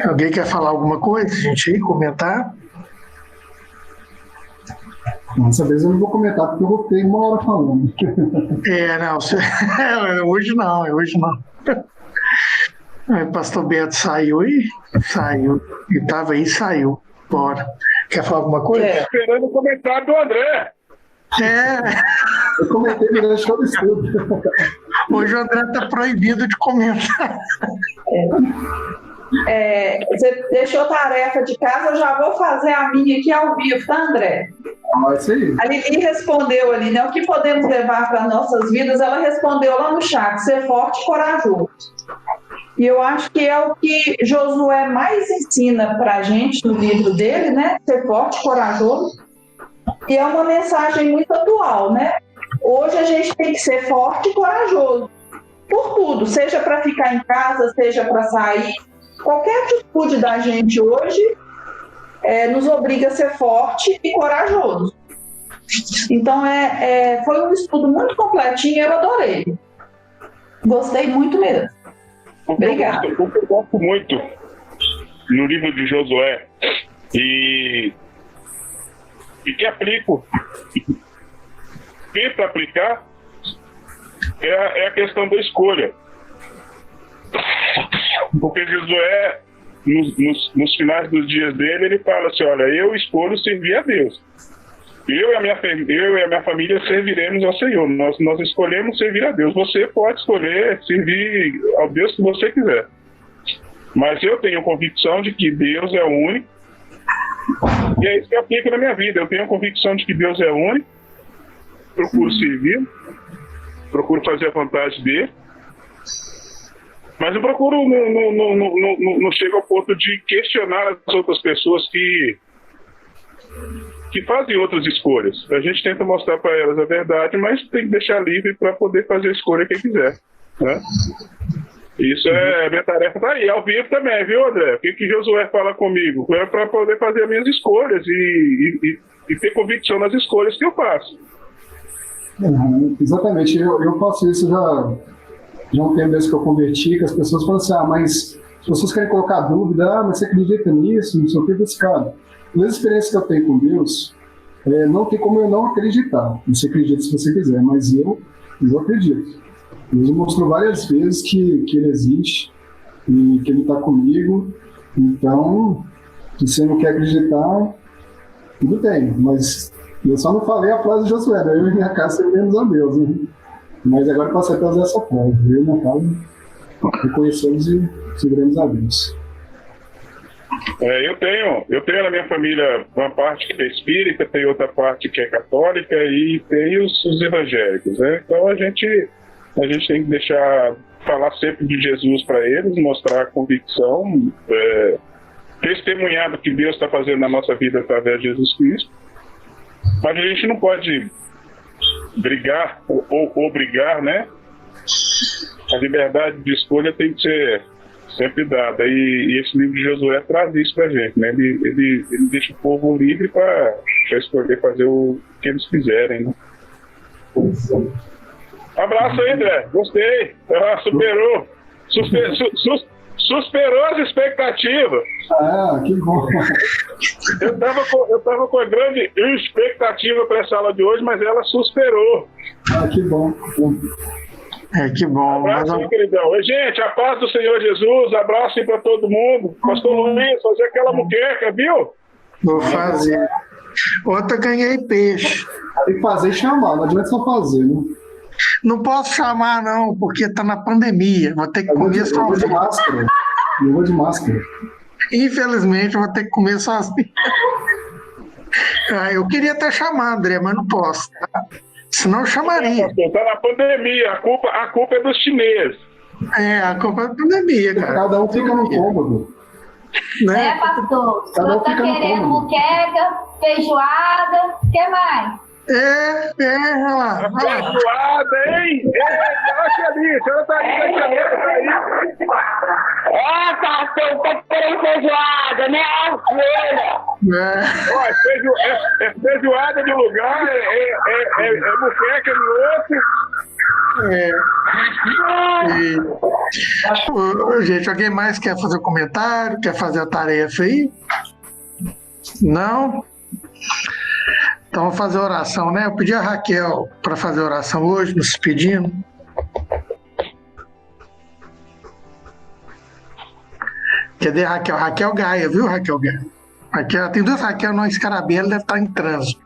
Alguém quer falar alguma coisa, gente, aí, comentar? Dessa vez eu não vou comentar, porque eu vou ter 1 hora falando. Não, hoje não. O pastor Beto saiu. E estava aí e saiu. Bora. Quer falar alguma coisa? Esperando o comentário do André. Eu comentei durante todo o estudo. Hoje o André está proibido de comentar. Você deixou tarefa de casa, eu já vou fazer a minha aqui ao vivo, tá, André? Isso aí. A Lili respondeu ali, né? O que podemos levar para nossas vidas? Ela respondeu lá no chat: ser forte e corajoso. E eu acho que é o que Josué mais ensina para a gente no livro dele, né? Ser forte e corajoso. E é uma mensagem muito atual, né? Hoje a gente tem que ser forte e corajoso. Por tudo, seja para ficar em casa, seja para sair. Qualquer atitude da gente hoje nos obriga a ser forte e corajoso. Então, foi um estudo muito completinho, eu adorei. Gostei muito mesmo. Obrigada. O que eu gosto muito no livro de Josué e que aplico, tento aplicar, é a questão da escolha. Porque Josué, nos finais dos dias dele, ele fala assim: olha, eu escolho servir a Deus. Eu e a minha família serviremos ao Senhor. Nós escolhemos servir a Deus. Você pode escolher servir ao Deus que você quiser. Mas eu tenho convicção de que Deus é o único. E é isso que eu aplico na minha vida. Eu tenho a convicção de que Deus é o único. Procuro servir. Procuro fazer a vontade dele. Mas eu procuro não chego ao ponto de questionar as outras pessoas que fazem outras escolhas. A gente tenta mostrar para elas a verdade, mas tem que deixar livre para poder fazer a escolha que quiser, né? Isso é minha tarefa, tá aí, ao vivo também, viu, André? O que Josué fala comigo? É para poder fazer as minhas escolhas e ter convicção nas escolhas que eu faço. Exatamente, eu faço isso já um tempo desde que eu converti, que as pessoas falam assim: mas as pessoas querem colocar dúvida, mas você acredita nisso, não sei o que, desse cara. Nas experiências que eu tenho com Deus, não tem como eu não acreditar. Você acredita se você quiser, mas eu acredito. Deus mostrou várias vezes que ele existe e que ele está comigo. Então, se você não quer acreditar, tudo bem. Mas eu só não falei a frase de Josué, né? Eu e minha casa serviremos a Deus, né? Mas agora passei a fazer essa frase. Eu e minha casa reconhecemos e serviremos a Deus. Eu tenho na minha família uma parte que é espírita, tem outra parte que é católica e tem os evangélicos, né? Então a gente tem que falar sempre de Jesus para eles, mostrar a convicção, testemunhar do que Deus está fazendo na nossa vida através de Jesus Cristo. Mas a gente não pode brigar ou obrigar, né? A liberdade de escolha tem que ser sempre dada, e esse livro de Josué traz isso pra gente, né? Ele deixa o povo livre para escolher fazer o que eles quiserem, né? Abraço aí, André, gostei, superou as expectativas. Que bom. Eu tava com a grande expectativa para essa aula de hoje, mas ela superou. Que bom. Que bom. Abraço aí, queridão. Gente, a paz do Senhor Jesus, abraço aí pra todo mundo. Pastor Luiz, fazer aquela muqueca, viu? Vou fazer. Ontem ganhei peixe. Tem que fazer e chamar, não adianta só fazer, né? Não posso chamar, não, porque tá na pandemia. Vou ter que comer sozinho. Eu vou de máscara. Eu vou de máscara. Infelizmente, eu vou ter que comer sozinho. Eu queria até chamar, André, mas não posso, tá? Senão eu chamaria. Tá na pandemia, a culpa é dos chineses. A culpa é da pandemia, cara. Cada um fica no cômodo. Né, pastor? O senhor tá querendo muqueca, feijoada, o que mais? Olha lá. Feijoada, hein? Olha ali, a senhora tá aí, tá aí. Pastor, tá querendo feijoada, né? Ó, é feijoada de lugar, é buqueca de outro. Gente, alguém mais quer fazer comentário? Quer fazer a tarefa aí? Não? Então vamos fazer oração, né? Eu pedi a Raquel para fazer oração hoje, nos pedindo. Cadê a Raquel? Raquel Gaia, viu, Raquel Gaia? Raquel, tem duas Raquel, não, Scarabelli deve estar em trânsito.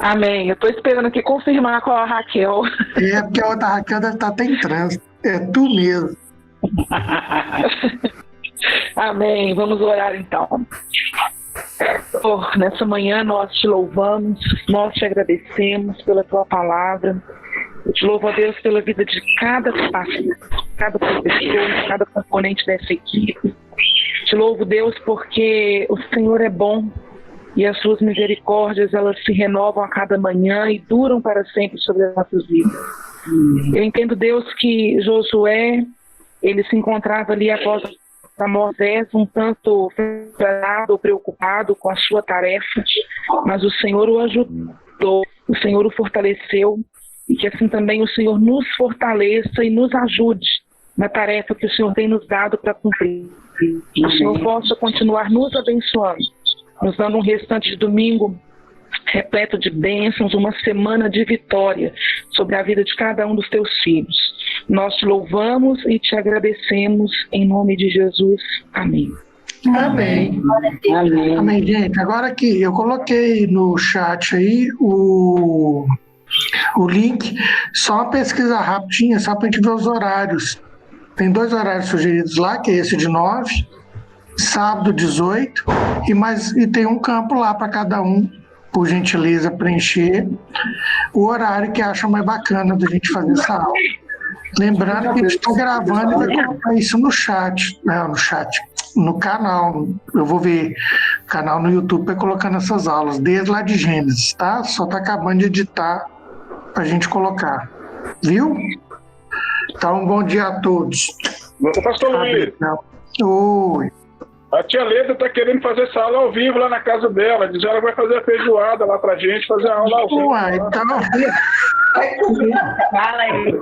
Amém. Eu estou esperando aqui confirmar com a Raquel. Porque a outra Raquel deve estar até em trânsito. É tu mesmo. Amém. Vamos orar então. Nessa manhã nós te louvamos, nós te agradecemos pela tua palavra. Eu te louvo, a Deus, pela vida de cada pastor, cada professor, cada componente dessa equipe. Te louvo, Deus, porque o Senhor é bom e as suas misericórdias, elas se renovam a cada manhã e duram para sempre sobre as nossas vidas. Eu entendo, Deus, que Josué, ele se encontrava ali após a Moisés um tanto frustrado, preocupado com a sua tarefa, mas o Senhor o ajudou, o Senhor o fortaleceu, e que assim também o Senhor nos fortaleça e nos ajude na tarefa que o Senhor tem nos dado para cumprir. Que o Senhor possa continuar nos abençoando, nos dando um restante de domingo repleto de bênçãos, uma semana de vitória sobre a vida de cada um dos teus filhos. Nós te louvamos e te agradecemos em nome de Jesus. Amém. Amém. Amém, gente. Agora aqui, eu coloquei no chat aí o link, só uma pesquisa rapidinha, só para a gente ver os horários. Tem 2 horários sugeridos lá, que é esse de 9, sábado 18, e tem um campo lá para cada um, por gentileza, preencher o horário que acha mais bacana da gente fazer essa aula. Lembrando que a gente está gravando e vai colocar isso no chat, no canal. Eu vou ver o canal no YouTube para colocando essas aulas, desde lá de Gênesis, tá? Só está acabando de editar para a gente colocar. Viu? Então, bom dia a todos. Pastor Luiz. Oi. A tia Leda está querendo fazer essa aula ao vivo lá na casa dela. Diz que ela vai fazer a feijoada lá pra gente, fazer a aula ao vivo. Uai, então... Fala aí.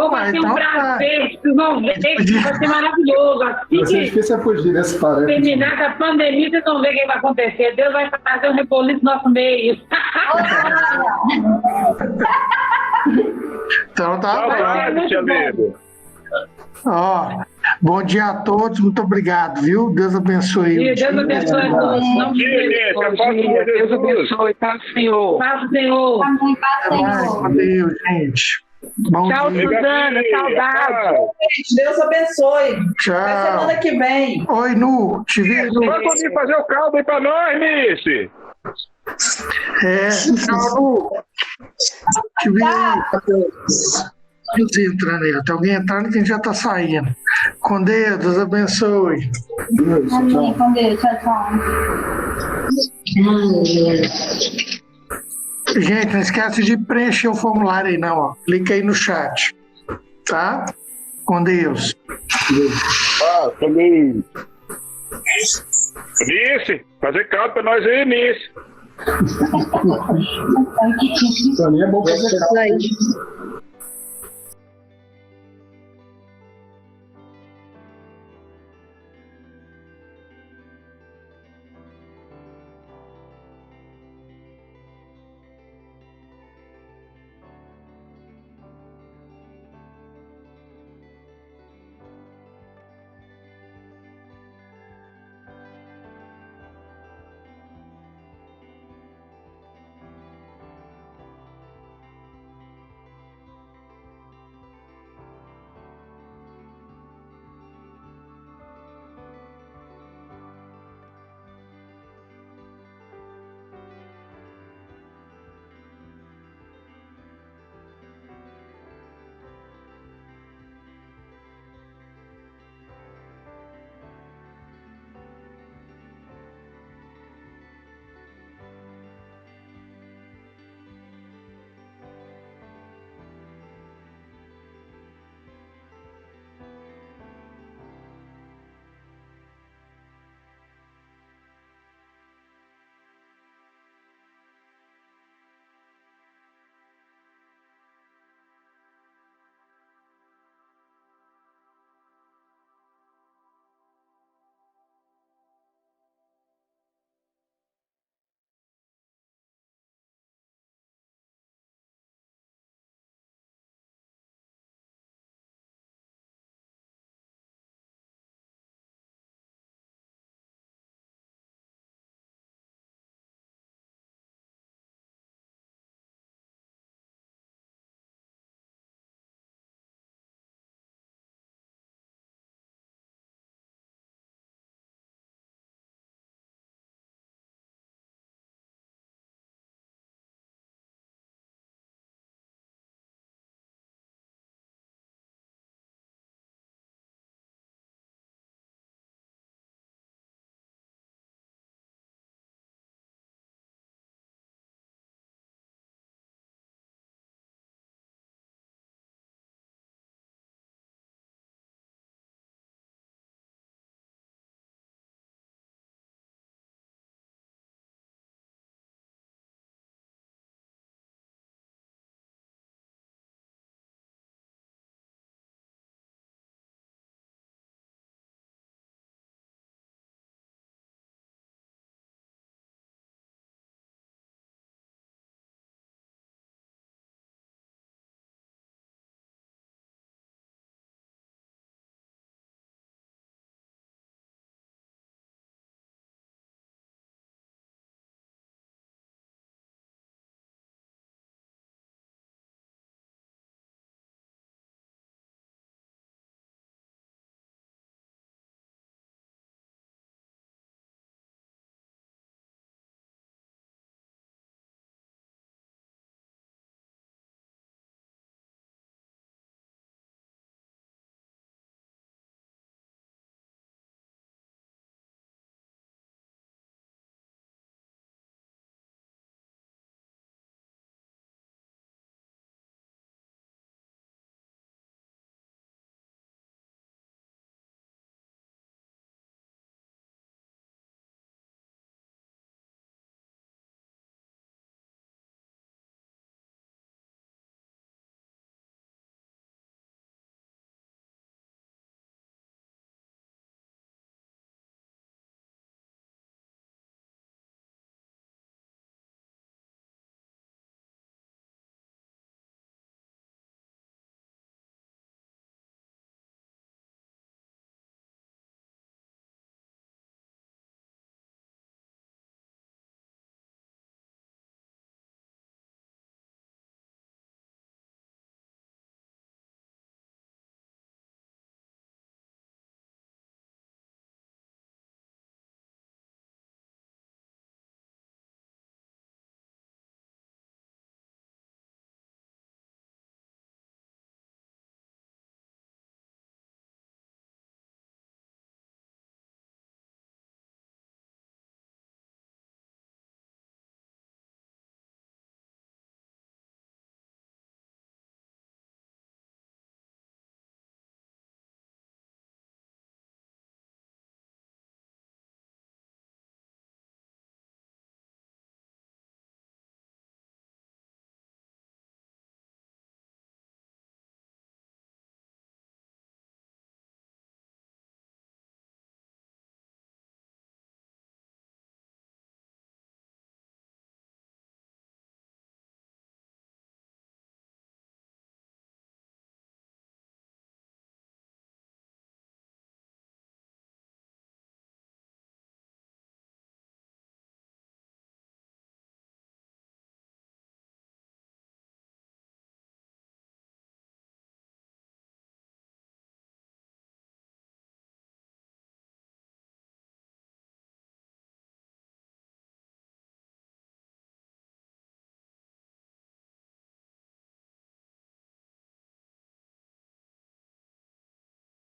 Vai ser um prazer, vocês vão ver, vai ser maravilhoso. Assim Vai ser difícil fugir dessa tarefa. Terminar com a pandemia, vocês vão ver o que vai acontecer. Deus vai fazer um reboliço no nosso meio. Então tá bom. Tia Leda. Ó, bom dia a todos, muito obrigado, viu? Deus abençoe. Deus abençoe a todos. Bom dia, gente. Deus abençoe, tá, Senhor? Paz, Senhor. Até mais, com Deus, gente. Bom Tchau, dia. Suzana, saudade. Deus abençoe. Tchau. Até semana que vem. Oi, Nu, te vi, Nu. Vai poder fazer o caldo aí pra nós, Nice. Tchau, Nu. Te vi. Deus entrando aí. Tem alguém entrando que a gente já tá saindo. Com Deus, Deus abençoe. Amém, com Deus, tchau, tchau. Gente, não esquece de preencher o formulário aí, não. Ó. Clica aí no chat. Tá? Com Deus. Também. Nice, fazer caldo pra nós aí, Nice. Pra mim é bom fazer caldo.